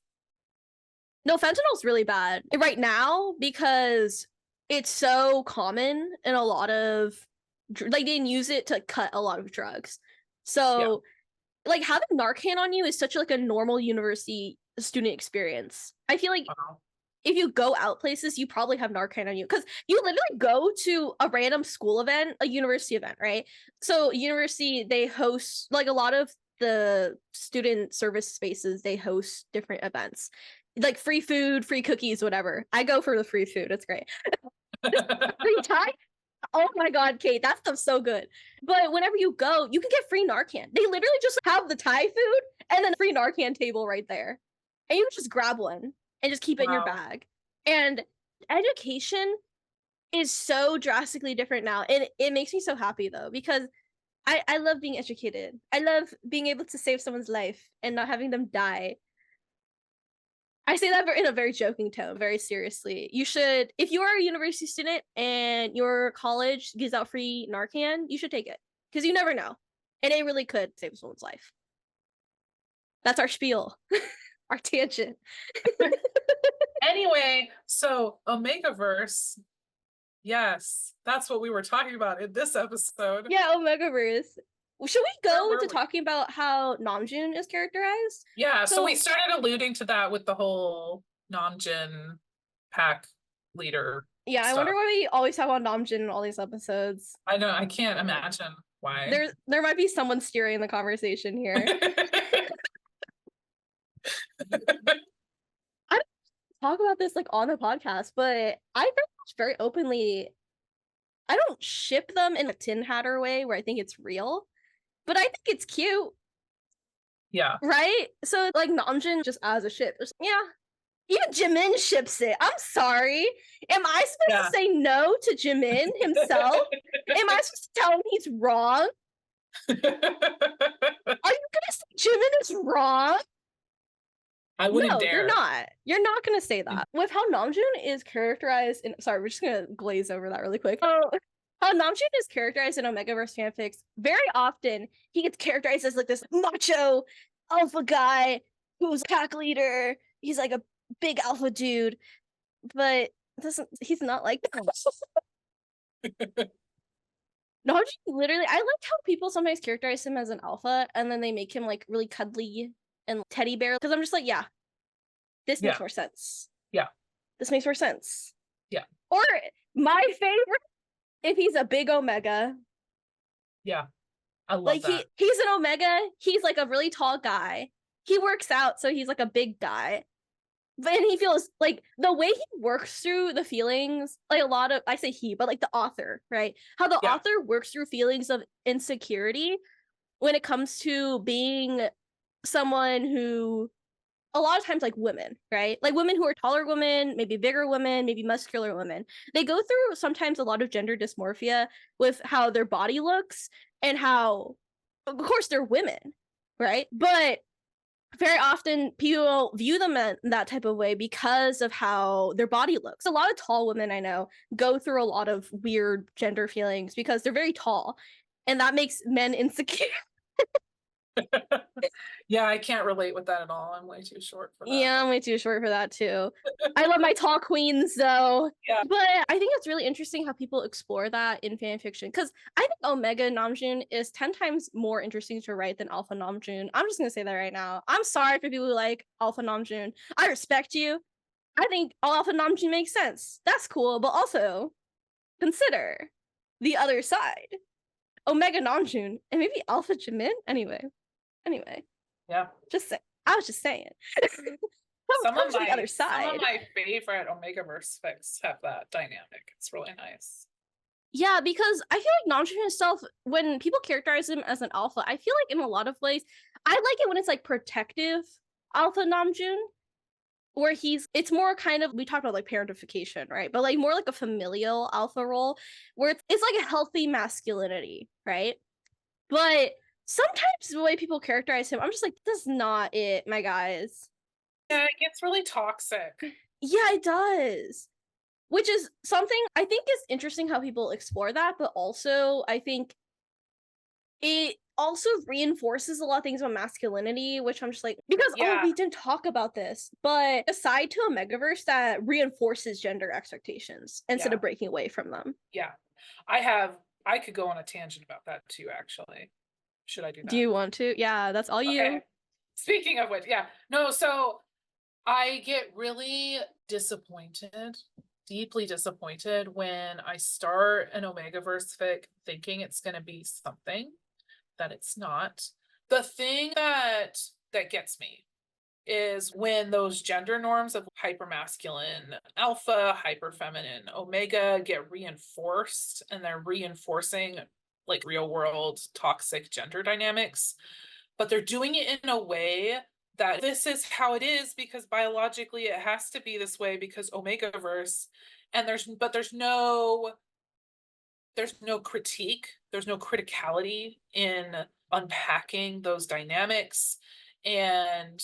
No, fentanyl's really bad right now because it's so common in a lot of... Like, they use it to cut a lot of drugs. So, like, having Narcan on you is such like a normal university student experience. I feel like if you go out places, you probably have Narcan on you because you literally go to a random school event, a university event, right? So university, they host like a lot of the student service spaces, they host different events like free food, free cookies, whatever. I go for the free food. It's great. Free time. Oh my God, Kate, that stuff's so good. But whenever you go, you can get free Narcan. They literally just have the Thai food and then a free Narcan table right there. And you just grab one and just keep it in your bag. And education is so drastically different now. And it makes me so happy though, because I love being educated. I love being able to save someone's life and not having them die. I say that in a very joking tone, very seriously. You should, if you are a university student and your college gives out free Narcan, you should take it because you never know. And it really could save someone's life. That's our spiel, our tangent. Anyway, so omegaverse. Yes, that's what we were talking about in this episode. Yeah, omegaverse. Should we go into talking about how Namjoon is characterized? Yeah, so we started alluding to that with the whole Namjoon pack leader. Yeah, stuff. I wonder why we always talk about Namjoon in all these episodes. I know, I can't imagine why. There might be someone steering the conversation here. I don't talk about this like on the podcast, but I very openly, I don't ship them in a Tin Hatter way where I think it's real. But I think it's cute. Yeah. Right? So, like, Namjoon just as a ship. Yeah. Even Jimin ships it. I'm sorry. Am I supposed to say no to Jimin himself? Am I supposed to tell him he's wrong? Are you going to say Jimin is wrong? I wouldn't dare. You're not. You're not gonna say that. With how Namjoon is characterized in, sorry, we're just gonna glaze over that really quick. How Namjoon is characterized in omegaverse fanfics, very often he gets characterized as like this macho alpha guy who's pack leader. He's like a big alpha dude, but he's not like that. Namjoon literally, I like how people sometimes characterize him as an alpha and then they make him like really cuddly and teddy bear, because I'm just like, yeah, this makes more sense. Yeah. This makes more sense. Yeah. Or my favorite, if he's a big omega. Yeah. I love like that. He's an omega. He's like a really tall guy. He works out, so he's like a big guy. But he feels like the way he works through the feelings, like a lot of, I say he, but like the author, right? How the author works through feelings of insecurity when it comes to being someone who, a lot of times, like women, right? Like women who are taller women, maybe bigger women, maybe muscular women. They go through sometimes a lot of gender dysmorphia with how their body looks and how, of course, they're women, right? But very often people view them in that type of way because of how their body looks. A lot of tall women I know go through a lot of weird gender feelings because they're very tall, and that makes men insecure. Yeah, I can't relate with that at all. I'm way too short for that. Yeah, I'm way too short for that too. I love my tall queens though. Yeah. But I think it's really interesting how people explore that in fan fiction, because I think Omega Namjoon is 10 times more interesting to write than Alpha Namjoon. I'm just gonna say that right now. I'm sorry for people who like Alpha Namjoon. I respect you. I think Alpha Namjoon makes sense. That's cool, but also consider the other side. Omega Namjoon and maybe Alpha Jimin. Anyway. Yeah. I was just saying. Some of the other side. Some of my favorite omegaverse fics have that dynamic. It's really nice. Yeah, because I feel like Namjoon himself, when people characterize him as an alpha, I feel like in a lot of ways, I like it when it's like protective alpha Namjoon, where it's more kind of, we talked about like parentification, right? But like more like a familial alpha role, where it's like a healthy masculinity, right? But sometimes the way people characterize him, I'm just like, that's not it, my guys. Yeah, it gets really toxic. Yeah, it does. Which is something I think is interesting how people explore that, but also I think it also reinforces a lot of things about masculinity, which I'm just like, because we didn't talk about this, but a side to omegaverse that reinforces gender expectations instead of breaking away from them. Yeah. I could go on a tangent about that too, actually. Should I do that? Do you want to? Yeah, that's all you. Speaking of which, no, so I get really disappointed, deeply disappointed when I start an omegaverse fic thinking it's going to be something that it's not. The thing that gets me is when those gender norms of hypermasculine alpha, hyperfeminine omega get reinforced, and they're reinforcing like real world toxic gender dynamics, but they're doing it in a way that this is how it is because biologically it has to be this way because omegaverse, and there's no critique, there's no criticality in unpacking those dynamics, and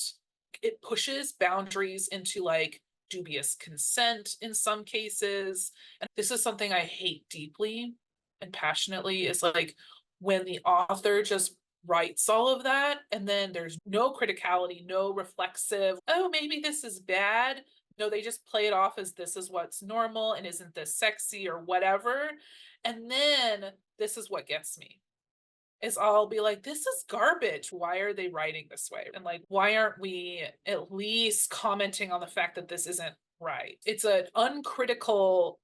it pushes boundaries into like dubious consent in some cases. And this is something I hate deeply and passionately, is like when the author just writes all of that and then there's no criticality, no reflexive, oh, maybe this is bad. No, they just play it off as this is what's normal and isn't this sexy or whatever. And then this is what gets me, is I'll be like, this is garbage. Why are they writing this way? And like, why aren't we at least commenting on the fact that this isn't right? It's an uncritical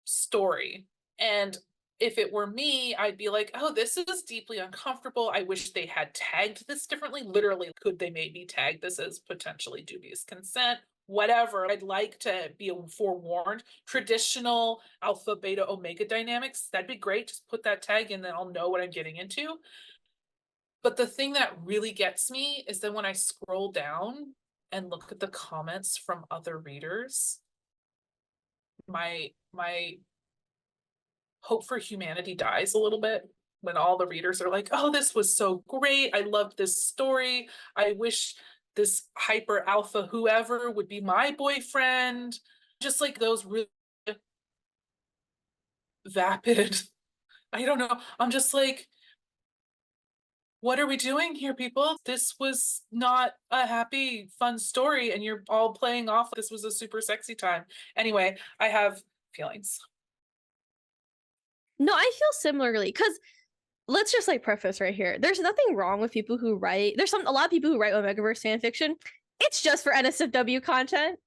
story. And if it were me, I'd be like, oh, this is deeply uncomfortable. I wish they had tagged this differently. Literally, could they maybe tag this as potentially dubious consent? Whatever. I'd like to be forewarned. Traditional alpha, beta, omega dynamics, that'd be great. Just put that tag in, then I'll know what I'm getting into. But the thing that really gets me is that when I scroll down and look at the comments from other readers, my hope for humanity dies a little bit when all the readers are like, oh, this was so great. I loved this story. I wish this hyper alpha whoever would be my boyfriend. Just like those really vapid, I don't know. I'm just like, what are we doing here, people? This was not a happy, fun story, and you're all playing off this was a super sexy time. Anyway, I have feelings. No, I feel similarly, because let's just like preface right here. There's nothing wrong with people who write. There's a lot of people who write omegaverse fan fiction. It's just for NSFW content,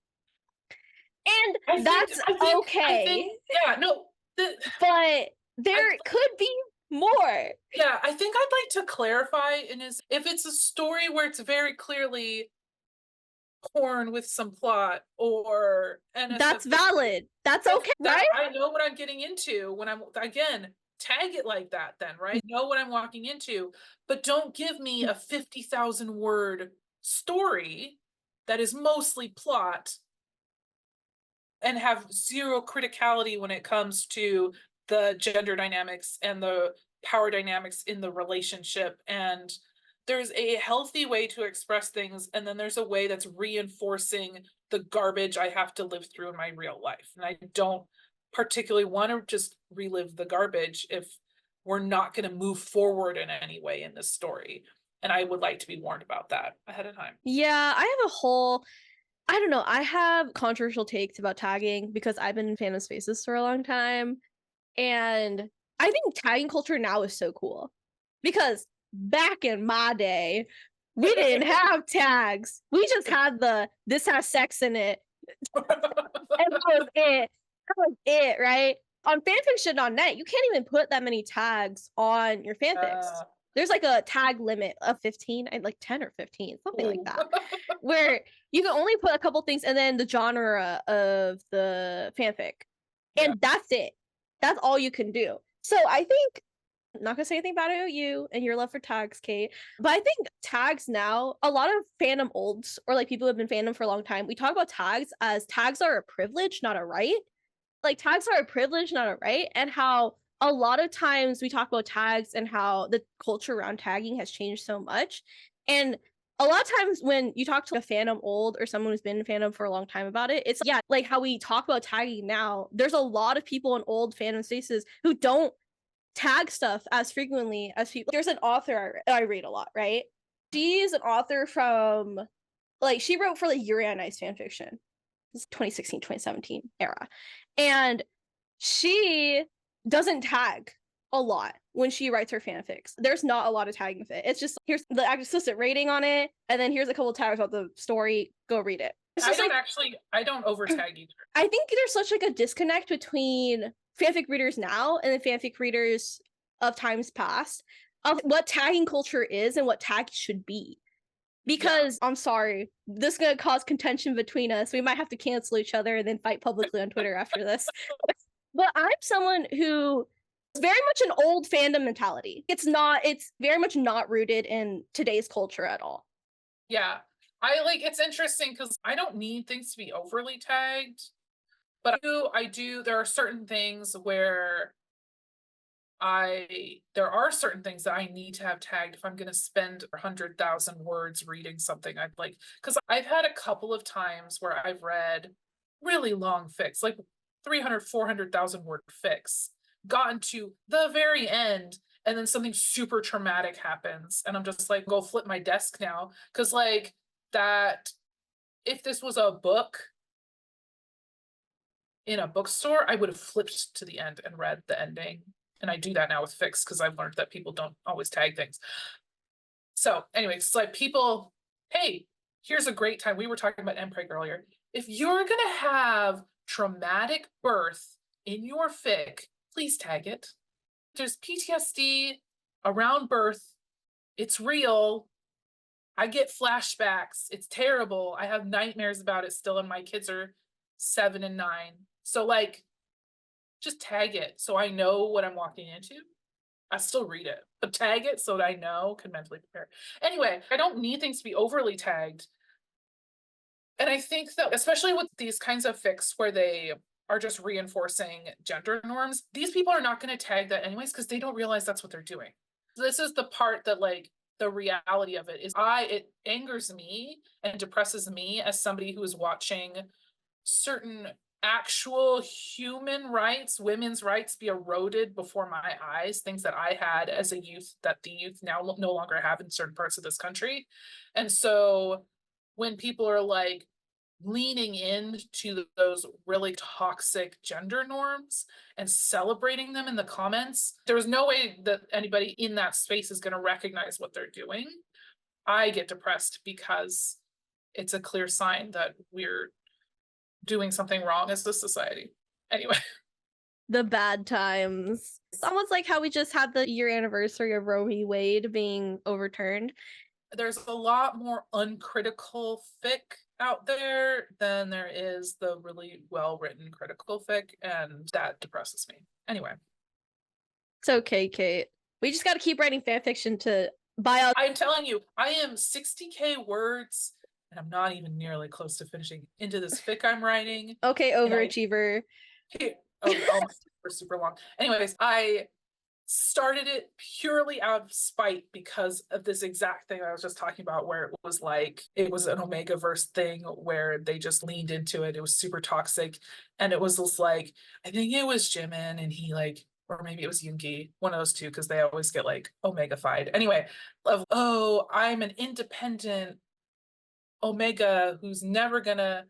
and that's okay. Yeah, no, but there could be more. Yeah, I think I'd like to clarify if it's a story where it's very clearly porn with some plot or NSFW, that's valid. That's okay, right? I know what I'm getting into when I'm, again, tag it like that then, right? I know what I'm walking into, but don't give me a 50,000 word story that is mostly plot and have zero criticality when it comes to the gender dynamics and the power dynamics in the relationship. And there's a healthy way to express things, and then there's a way that's reinforcing the garbage I have to live through in my real life. And I don't particularly want to just relive the garbage if we're not going to move forward in any way in this story. And I would like to be warned about that ahead of time. Yeah, I have I don't know, I have controversial takes about tagging because I've been in fandom spaces for a long time. And I think tagging culture now is so cool because back in my day, we didn't have tags. We just had this has sex in it. And that was it. That was it, right? On fanfiction.net, you can't even put that many tags on your fanfics. There's like a tag limit of 15, like 10 or 15, something like that, where you can only put a couple things and then the genre of the fanfic. And that's it. That's all you can do. So I think, I'm not gonna say anything about you and your love for tags, Kate, but I think tags now, a lot of fandom olds or like people who have been fandom for a long time, we talk about tags as tags are a privilege, not a right. Like tags are a privilege, not a right, and how a lot of times we talk about tags and how the culture around tagging has changed so much. And a lot of times when you talk to a fandom old or someone who's been in fandom for a long time about it, it's like how we talk about tagging now. There's a lot of people in old fandom spaces who don't tag stuff as frequently as people. There's an author I read a lot, right? She's an author from, like, she wrote for like Yuri on Ice fanfiction. This is 2016, 2017 era. And she doesn't tag a lot when she writes her fanfics. There's not a lot of tagging with it. It's just, here's the explicit rating on it, and then here's a couple of tags about the story. Go read it. I don't over tag either. I think there's such like a disconnect between fanfic readers now and the fanfic readers of times past of what tagging culture is and what tag should be. Because I'm sorry, this is gonna cause contention between us. We might have to cancel each other and then fight publicly on Twitter after this. But I'm someone who is very much an old fandom mentality. It's very much not rooted in today's culture at all. Yeah. It's interesting because I don't need things to be overly tagged, but I do, there are certain things where there are certain things that I need to have tagged if I'm going to spend 100,000 words reading something. because I've had a couple of times where I've read really long fics, like 300, 400,000 word fics, gotten to the very end, and then something super traumatic happens. And I'm just like, go flip my desk now. Cause like that, if this was a book in a bookstore, I would have flipped to the end and read the ending. And I do that now with fics because I've learned that people don't always tag things. So anyway, it's like people, hey, here's a great time. We were talking about MPreg earlier. If you're gonna have traumatic birth in your fic, please tag it. There's PTSD around birth. It's real. I get flashbacks. It's terrible. I have nightmares about it still, and my kids are 7 and 9. So like, just tag it so I know what I'm walking into. I still read it, but tag it so that I know, can mentally prepare. Anyway, I don't need things to be overly tagged. And I think that, especially with these kinds of fics where they are just reinforcing gender norms, these people are not going to tag that anyways because they don't realize that's what they're doing. This is the part that like the reality of it is it angers me and depresses me as somebody who is watching certain actual human rights, women's rights be eroded before my eyes, things that I had as a youth that the youth now no longer have in certain parts of this country. And so when people are like leaning into those really toxic gender norms and celebrating them in the comments, there's no way that anybody in that space is going to recognize what they're doing. I get depressed because it's a clear sign that we're doing something wrong as a society. Anyway. The bad times. It's almost like how we just had the year anniversary of Roe v. Wade being overturned. There's a lot more uncritical fic out there than there is the really well-written critical fic, and that depresses me. Anyway. It's okay, Kate. We just got to keep writing fan fiction to buy out. I'm telling you, I am 60K words, and I'm not even nearly close to finishing into this fic I'm writing. Okay, overachiever. For super long. Anyways, I started it purely out of spite because of this exact thing I was just talking about, where it was like, it was an omegaverse thing where they just leaned into it. It was super toxic. And it was just like, I think it was Jimin, and he like, or maybe it was Yoongi, one of those two, because they always get like omegafied. Anyway, of, oh, I'm an independent omega who's never gonna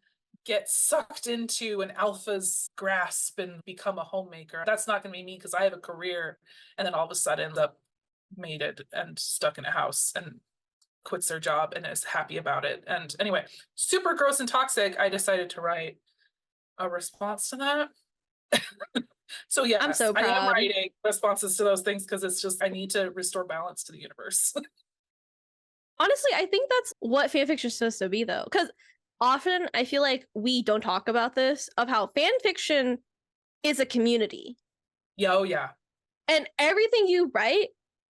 get sucked into an alpha's grasp and become a homemaker. That's not going to be me because I have a career. And then all of a sudden ends up mated and stuck in a house and quits their job and is happy about it. And anyway, super gross and toxic. I decided to write a response to that. So yeah, I'm so proud. I am writing responses to those things because it's just, I need to restore balance to the universe. Honestly, I think that's what fanfiction is supposed to be, though, because often I feel like we don't talk about this, of how fan fiction is a community. Oh yeah. And everything you write,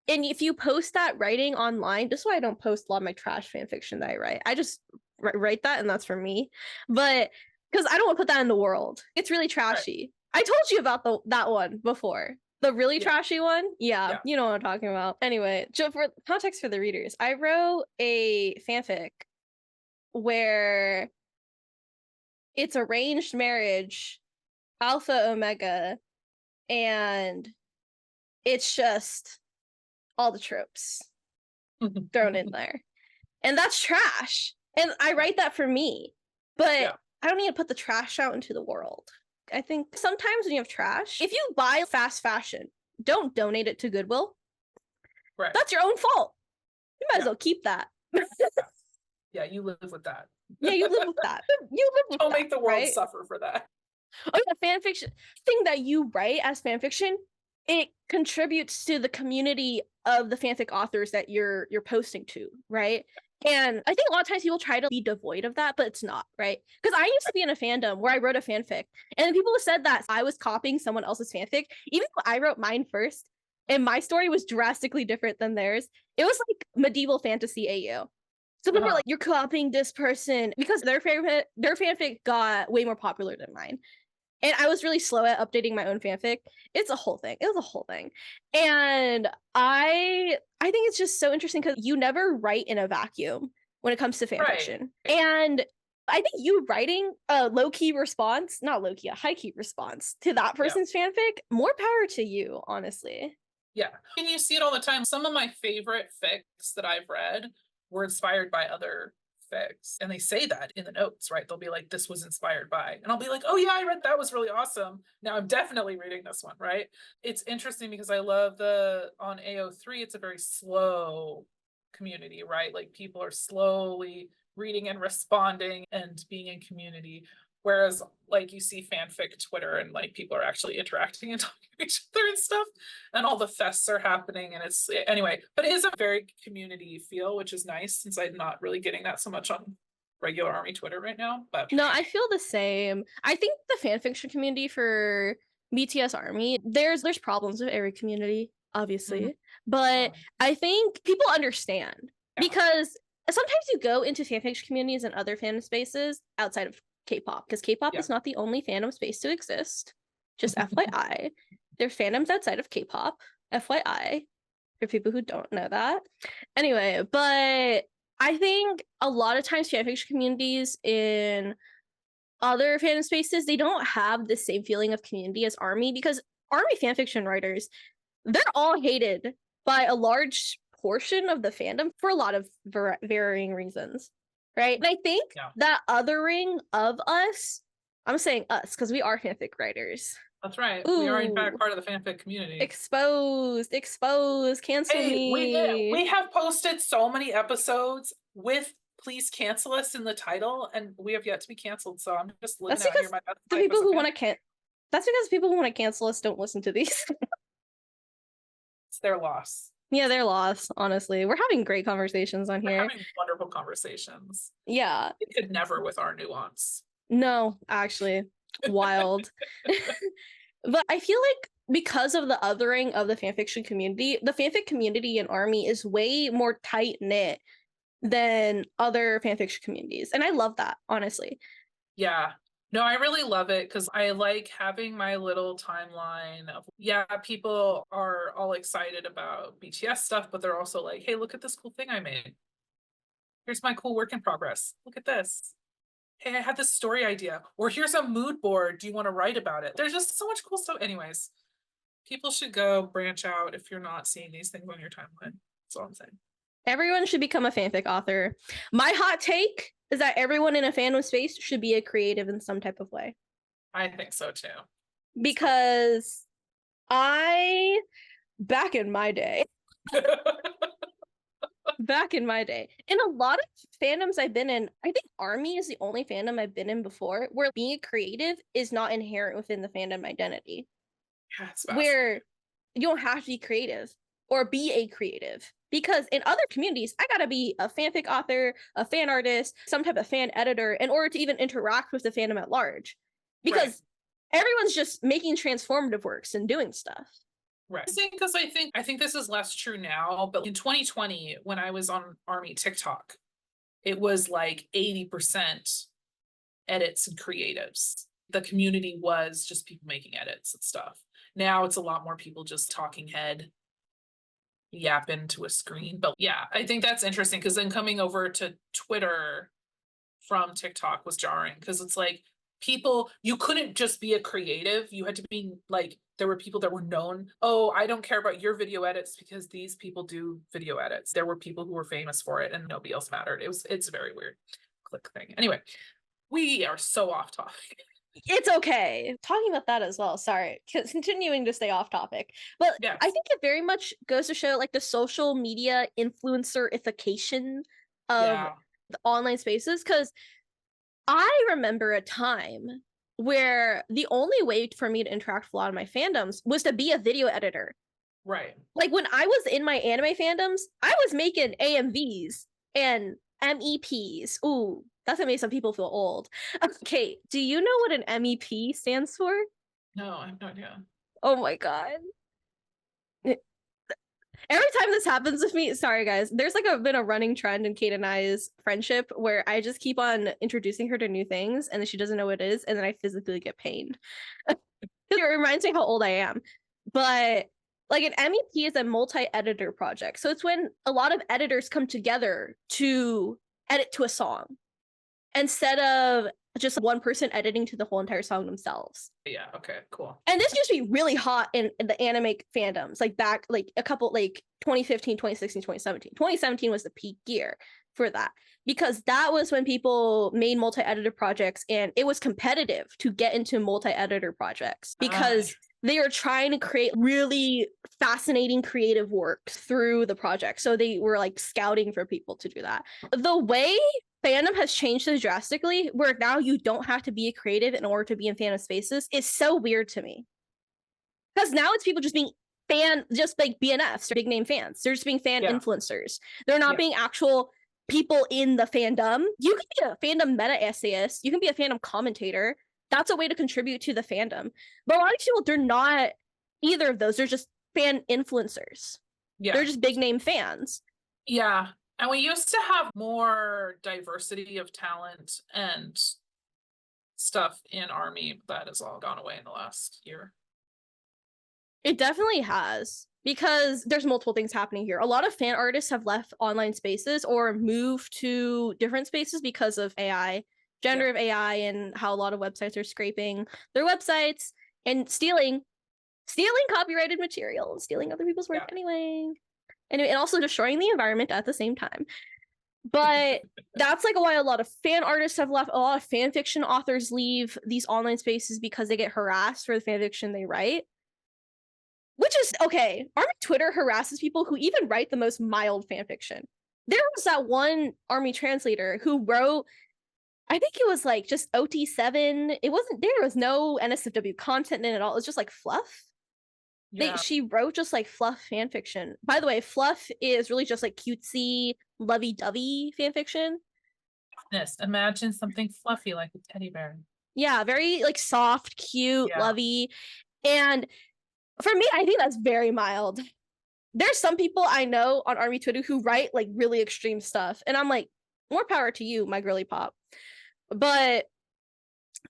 and if you post that writing online, this is why I don't post a lot of my trash fan fiction that I write. I just write that, and that's for me. But because I don't want to put that in the world. It's really trashy. Right. I told you about that one before. The really trashy one? Yeah, you know what I'm talking about. Anyway, for context for the readers, I wrote a fanfic where it's arranged marriage, alpha omega, and it's just all the tropes thrown in there. And that's trash. And I write that for me, but I don't need to put the trash out into the world. I think sometimes when you have trash, if you buy fast fashion, don't donate it to Goodwill. Right. That's your own fault. You might as well keep that. Yeah, you live with that. Yeah, you live with that. You live with Don't that, make the world right? suffer for that. Oh yeah, fan fiction thing that you write as fan fiction, it contributes to the community of the fanfic authors that you're posting to, right? And I think a lot of times people try to be devoid of that, but it's not, right? Because I used to be in a fandom where I wrote a fanfic, and people said that I was copying someone else's fanfic, even though I wrote mine first, and my story was drastically different than theirs. It was like medieval fantasy AU. So people were like, you're copying this person, because their fanfic got way more popular than mine. And I was really slow at updating my own fanfic. It's a whole thing. It was a whole thing. And I think it's just so interesting because you never write in a vacuum when it comes to fanfiction. Right. And I think you writing a low-key response, not low-key, a high-key response to that person's fanfic, more power to you, honestly. Yeah. And you see it all the time. Some of my favorite fics that I've read were inspired by other fics, and they say that in the notes, right? They'll be like, this was inspired by, and I'll be like, oh yeah, I read that, was really awesome. Now I'm definitely reading this one, right? It's interesting because I love on AO3, it's a very slow community, right? Like people are slowly reading and responding and being in community. Whereas like you see fanfic Twitter and like people are actually interacting and talking to each other and stuff, and all the fests are happening, and it's anyway, but it is a very community feel, which is nice since I'm not really getting that so much on regular army Twitter right now. But no, I feel the same. I think the fanfiction community for BTS Army, there's problems with every community, obviously, but I think people understand because sometimes you go into fanfiction communities and other fandom spaces outside of K-pop, because K-pop is not the only fandom space to exist. Just FYI. There's fandoms outside of K-pop. FYI. for people who don't know that. Anyway, but I think a lot of times fanfiction communities in other fandom spaces, they don't have the same feeling of community as ARMY, because ARMY fanfiction writers, they're all hated by a large portion of the fandom for a lot of varying reasons, right? And I think that othering of us, I'm saying us because we are fanfic writers. That's right. Ooh. We are in fact part of the fanfic community. Exposed, cancel me. We have posted so many episodes with "please cancel us" in the title, and we have yet to be canceled. So I'm just living out here my best life. People who want to that's because people who want to cancel us don't listen to these. It's their loss. Yeah, their loss, honestly. We're having great conversations on here. We're having wonderful conversations. Yeah. It could never with our nuance. No, actually. Wild. But I feel like because of the othering of the fanfiction community, the fanfic community in ARMY is way more tight-knit than other fanfiction communities. And I love that, honestly. Yeah. No, I really love it because I like having my little timeline of, people are all excited about BTS stuff, but they're also like, hey, look at this cool thing I made. Here's my cool work in progress. Look at this. Hey, I had this story idea. Or here's a mood board. Do you want to write about it? There's just so much cool stuff. Anyways, people should go branch out if you're not seeing these things on your timeline. That's all I'm saying. Everyone should become a fanfic author. My hot take is that everyone in a fandom space should be a creative in some type of way. I think so too. Because back in my day, in a lot of fandoms I've been in, I think ARMY is the only fandom I've been in before where being a creative is not inherent within the fandom identity. Yeah, where you don't have to be creative or be a creative. Because in other communities, I gotta be a fanfic author, a fan artist, some type of fan editor in order to even interact with the fandom at large. Because everyone's just making transformative works and doing stuff. Right. Because I think this is less true now, but in 2020, when I was on ARMY TikTok, it was like 80% edits and creatives. The community was just people making edits and stuff. Now it's a lot more people just talking head, yap into a screen. But yeah, I think that's interesting because then coming over to Twitter from TikTok was jarring because it's like you couldn't just be a creative. You had to be like, there were people that were known. Oh, I don't care about your video edits because these people do video edits. There were people who were famous for it and nobody else mattered. It's a very weird click thing. Anyway, we are so off topic. It's okay. Talking about that as well. Sorry, continuing to stay off topic. But yes. I think it very much goes to show like the social media influencerification of the online spaces. Because I remember a time where the only way for me to interact with a lot of my fandoms was to be a video editor. Right. Like when I was in my anime fandoms, I was making AMVs and MEPs. Ooh, that's what made some people feel old. Kate, do you know what an MEP stands for? No, I have no idea. Oh my god. Every time this happens with me, sorry guys, there's like been a running trend in Kate and I's friendship where I just keep on introducing her to new things and then she doesn't know what it is and then I physically get pained. It reminds me how old I am. But like an MEP is a multi-editor project. So it's when a lot of editors come together to edit to a song instead of just one person editing to the whole entire song themselves. Yeah, okay, cool. And this used to be really hot in the anime fandoms, like back like a couple like 2015, 2016, 2017. 2017 was the peak year for that because that was when people made multi-editor projects and it was competitive to get into multi-editor projects because they were trying to create really fascinating creative work through the project. So they were like scouting for people to do that. The way fandom has changed so drastically where now you don't have to be a creative in order to be in fandom spaces is so weird to me. Because now it's people just being just like BNFs or big name fans. They're just being fan influencers. They're not being actual people in the fandom. You can be a fandom meta essayist. You can be a fandom commentator. That's a way to contribute to the fandom. But a lot of people, they're not either of those. They're just fan influencers. Yeah. They're just big name fans. Yeah. And we used to have more diversity of talent and stuff in ARMY. That has all gone away in the last year. It definitely has. because there's multiple things happening here. A lot of fan artists have left online spaces or moved to different spaces because of AI, generative AI, and how a lot of websites are scraping their websites and stealing copyrighted material and stealing other people's work anyway, and also destroying the environment at the same time. But that's like why a lot of fan artists have left. A lot of fan fiction authors leave these online spaces because they get harassed for the fan fiction they write. Which is okay. Army Twitter harasses people who even write the most mild fan fiction. There was that one Army translator who wrote, I think it was like just OT7. It wasn't, there was no NSFW content in it at all. It was just like fluff. She wrote just like fluff fan fiction. By the way, fluff is really just like cutesy, lovey-dovey fan fiction. Imagine something fluffy like a teddy bear. Yeah, very like soft, cute, lovey. And for me, I think that's very mild. There's some people I know on Army Twitter who write like really extreme stuff. And I'm like, more power to you, my girly pop. But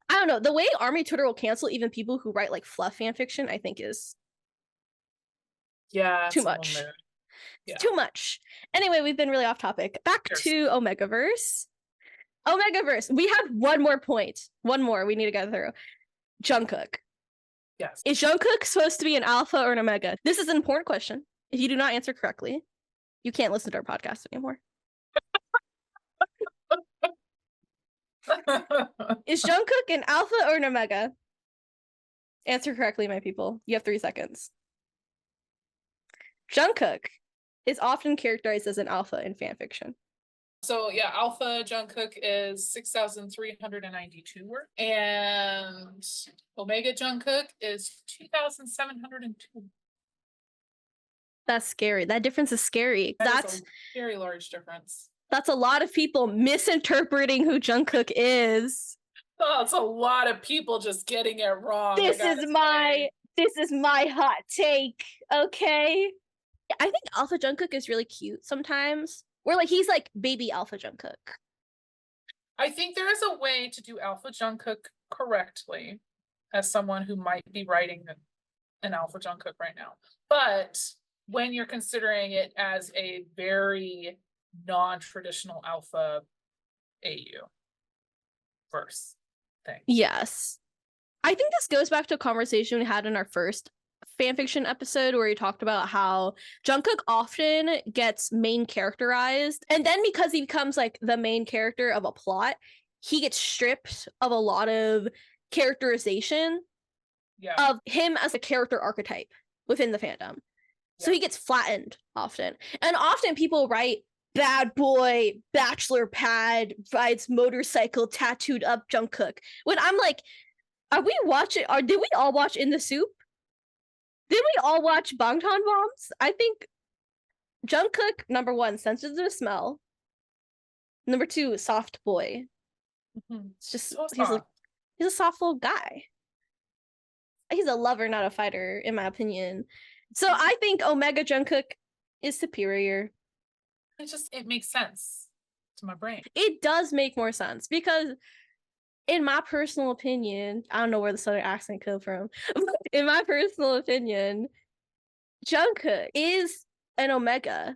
I don't know. The way Army Twitter will cancel even people who write like fluff fan fiction, I think is too much. Too much. Anyway, we've been really off topic. Back to Omegaverse. Omegaverse. We have one more point. One more we need to get through. Jungkook. Yes. Is Jungkook supposed to be an alpha or an omega? This is an important question. If you do not answer correctly, you can't listen to our podcast anymore. Is Jungkook an alpha or an omega? Answer correctly, my people. You have 3 seconds. Jungkook is often characterized as an alpha in fanfiction. So yeah, alpha Jungkook is 6,392 words, and omega Jungkook is 2,702. That's scary. That difference is scary. That's a very large difference. That's a lot of people misinterpreting who Jungkook is. Oh, it's a lot of people just getting it wrong. This is my hot take, okay? I think Alpha Jungkook is really cute sometimes. Or like he's like baby Alpha Jungkook. I think there is a way to do Alpha Jungkook correctly as someone who might be writing an Alpha Jungkook right now. But when you're considering it as a very non-traditional Alpha AU verse thing. Yes. I think this goes back to a conversation we had in our first fanfiction episode where we talked about how Jungkook often gets main characterized, and then because he becomes like the main character of a plot, he gets stripped of a lot of characterization of him as a character archetype within the fandom. So he gets flattened often. And often people write bad boy, bachelor pad, rides motorcycle, tattooed up Jungkook. When I'm like, are we watching, or did we all watch In the Soup? Did we all watch Bangtan Bombs? I think Jungkook, number 1, sensitive to smell. Number 2, soft boy. It's just, so he's a soft little guy. He's a lover, not a fighter, in my opinion. So I think Omega Jungkook is superior. It makes sense to my brain. It does make more sense because in my personal opinion, I don't know where the southern accent came from. In my personal opinion, Jungkook is an Omega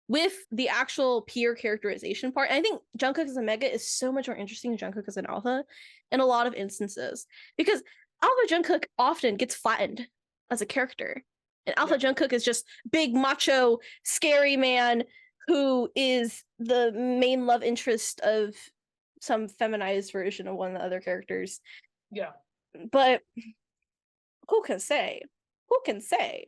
with the actual peer characterization part. And I think Jungkook as Omega is so much more interesting than Jungkook as an Alpha in a lot of instances. Because Alpha Jungkook often gets flattened as a character. And Alpha Jungkook is just big, macho, scary man who is the main love interest of some feminized version of one of the other characters. Yeah. But who can say? Who can say?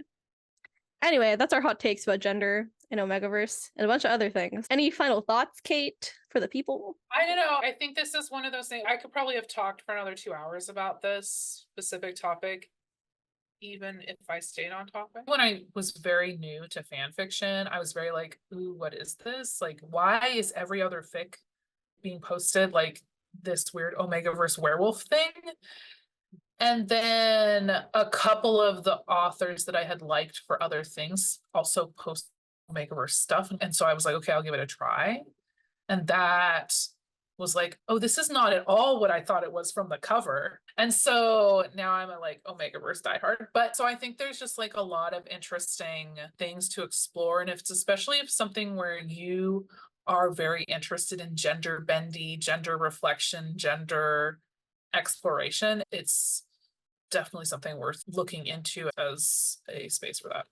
Anyway, that's our hot takes about gender in Omegaverse and a bunch of other things. Any final thoughts, Kate, for the people? I don't know. I think this is one of those things. I could probably have talked for another 2 hours about this specific topic, even if I stayed on topic. When I was very new to fan fiction, I was very like, ooh, what is this? Like, why is every other fic being posted like this weird Omegaverse werewolf thing? And then a couple of the authors that I had liked for other things also post Omegaverse stuff. And so I was like, okay, I'll give it a try. And that was like, oh, this is not at all what I thought it was from the cover. And so now I'm a like Omegaverse diehard. But so I think there's just like a lot of interesting things to explore. And if it's especially if something where you are very interested in gender bendy, gender reflection, gender exploration, it's definitely something worth looking into as a space for that.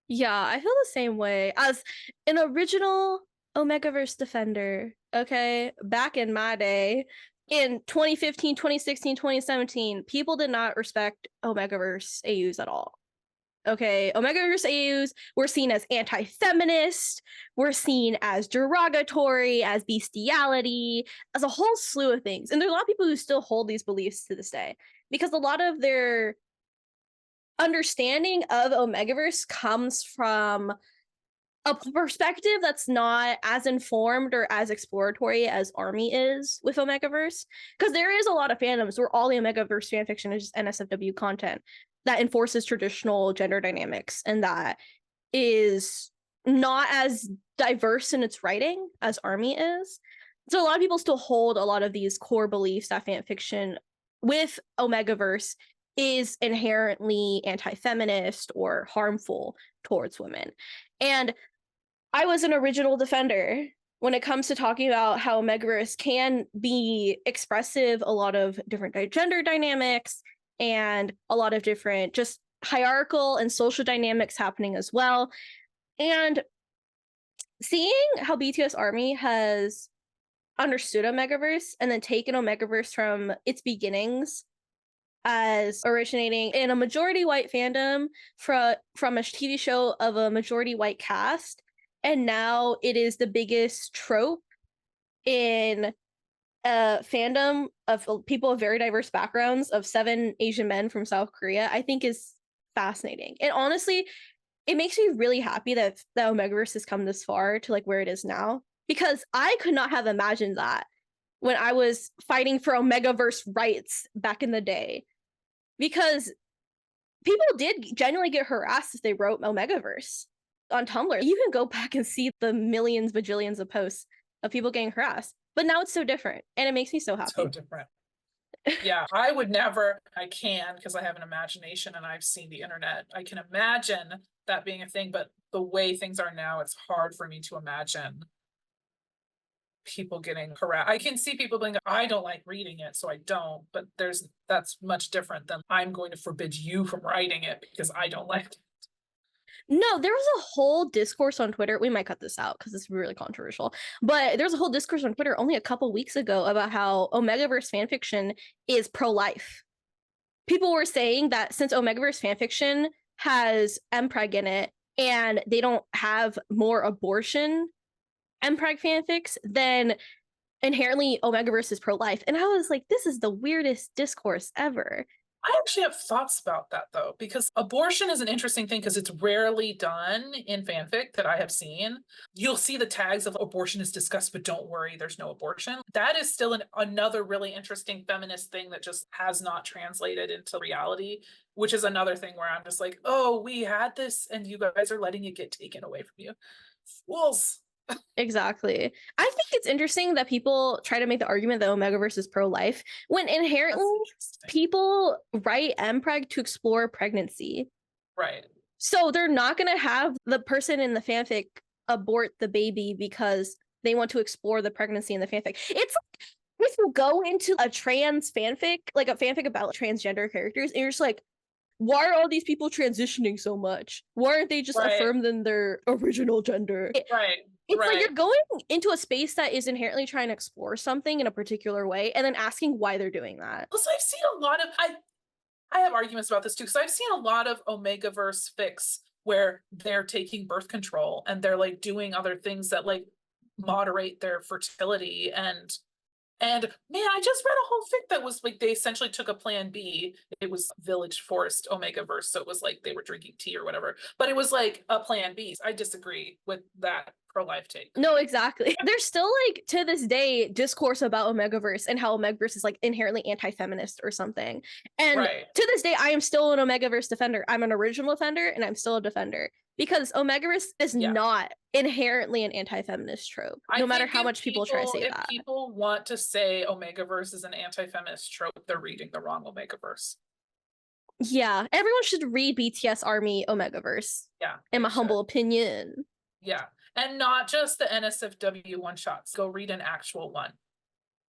Yeah, I feel the same way. As an original Omegaverse defender, okay, back in my day, in 2015, 2016, 2017, people did not respect Omegaverse AUs at all. Okay, Omegaverse AUs were seen as anti-feminist, were seen as derogatory, as bestiality, as a whole slew of things. And there's a lot of people who still hold these beliefs to this day because a lot of their understanding of Omegaverse comes from a perspective that's not as informed or as exploratory as Army is with Omegaverse. Because there is a lot of fandoms where all the Omegaverse fanfiction is just NSFW content that enforces traditional gender dynamics and that is not as diverse in its writing as Army is. So a lot of people still hold a lot of these core beliefs that fanfiction with Omegaverse is inherently anti-feminist or harmful towards women. And I was an original defender when it comes to talking about how Omegaverse can be expressive, a lot of different gender dynamics and a lot of different just hierarchical and social dynamics happening as well. And seeing how BTS Army has understood Omegaverse and then taken Omegaverse from its beginnings as originating in a majority white fandom from a TV show of a majority white cast, and now it is the biggest trope in a fandom of people of very diverse backgrounds of 7 Asian men from South Korea, I think is fascinating. And honestly, it makes me really happy that the Omegaverse has come this far to like where it is now, because I could not have imagined that when I was fighting for Omegaverse rights back in the day, because people did genuinely get harassed if they wrote Omegaverse on Tumblr. You can go back and see the millions, bajillions of posts of people getting harassed, but now it's so different and it makes me so happy. So different. Yeah, I would never, I can, because I have an imagination and I've seen the internet. I can imagine that being a thing, but the way things are now, it's hard for me to imagine people getting harassed. I can see people being, I don't like reading it, so I don't, but that's much different than I'm going to forbid you from writing it because I don't like it. No, there was a whole discourse on Twitter. We might cut this out because it's really controversial. But there's a whole discourse on Twitter only a couple weeks ago about how Omegaverse fanfiction is pro-life. People were saying that since Omegaverse fanfiction has mpreg in it and they don't have more abortion mpreg fanfics, then inherently Omegaverse is pro-life. And I was like, this is the weirdest discourse ever. I actually have thoughts about that though, because abortion is an interesting thing because it's rarely done in fanfic that I have seen. You'll see the tags of abortion is discussed, but don't worry, there's no abortion. That is still another really interesting feminist thing that just has not translated into reality, which is another thing where I'm just like, oh, we had this and you guys are letting it get taken away from you. Fools. Exactly. I think it's interesting that people try to make the argument that Omegaverse is pro-life when inherently people write mpreg to explore pregnancy. Right. So they're not going to have the person in the fanfic abort the baby because they want to explore the pregnancy in the fanfic. It's like if you go into a trans fanfic, like a fanfic about transgender characters, and you're just like, why are all these people transitioning so much? Why aren't they just affirmed in their original gender? Right. It's like you're going into a space that is inherently trying to explore something in a particular way and then asking why they're doing that. Plus, I've seen a lot of, I have arguments about this too, because I've seen a lot of Omegaverse fics where they're taking birth control and they're like doing other things that like moderate their fertility and man, I just read a whole fic that was like they essentially took a plan B. It was Village Forest Omegaverse, so it was like they were drinking tea or whatever, but it was like a plan B. I disagree with that pro-life take. No, exactly. There's still like to this day discourse about Omegaverse and how Omegaverse is like inherently anti-feminist or something. And to this day, I am still an Omegaverse defender. I'm an original defender and I'm still a defender because omegaverse is not inherently an anti-feminist trope, no matter how much people try to say that. If people want to say omegaverse is an anti-feminist trope, they're reading the wrong omegaverse. Yeah, everyone should read BTS Army Omegaverse. Yeah, in my humble opinion. Yeah, and not just the NSFW one shots. Go read an actual one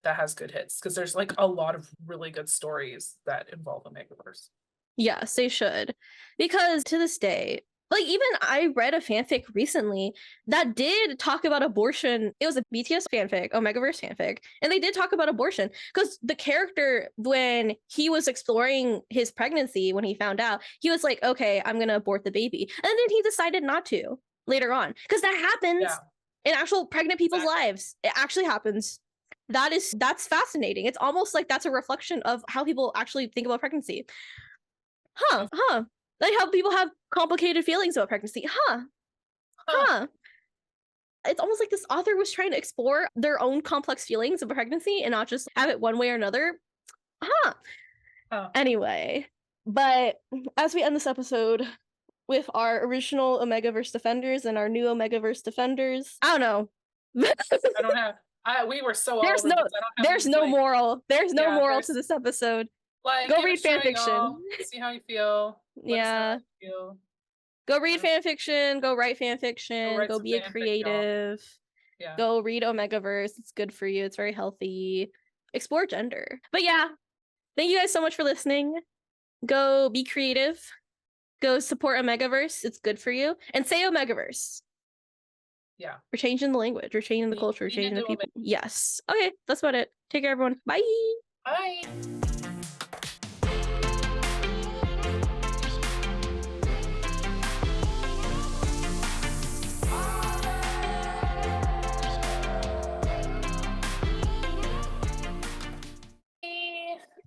that has good hits, because there's like a lot of really good stories that involve omegaverse. Yes, they should, because to this day, like, even I read a fanfic recently that did talk about abortion. It was a BTS fanfic, Omegaverse fanfic, and they did talk about abortion because the character, when he was exploring his pregnancy, when he found out, he was like, okay, I'm gonna abort the baby, and then he decided not to later on, because that happens in actual pregnant people's lives. It actually happens. That's fascinating. It's almost like that's a reflection of how people actually think about pregnancy. Like how people have complicated feelings about pregnancy. It's almost like this author was trying to explore their own complex feelings of pregnancy and not just have it one way or another. Anyway, but as we end this episode with our original Omegaverse defenders and our new Omegaverse defenders, I don't know. I don't have. We were so. There's no moral. There's no moral to this episode. Like, go read fanfiction. See how you feel. Go read fanfiction. Go write fanfiction. Go be a creative. Go read Omegaverse. It's good for you. It's very healthy. Explore gender. But yeah, thank you guys so much for listening. Go be creative. Go support Omegaverse. It's good for you. And say Omegaverse. Yeah. We're changing the language. We're changing the culture. We're changing the people. Yes. Okay, that's about it. Take care, everyone. Bye. Bye.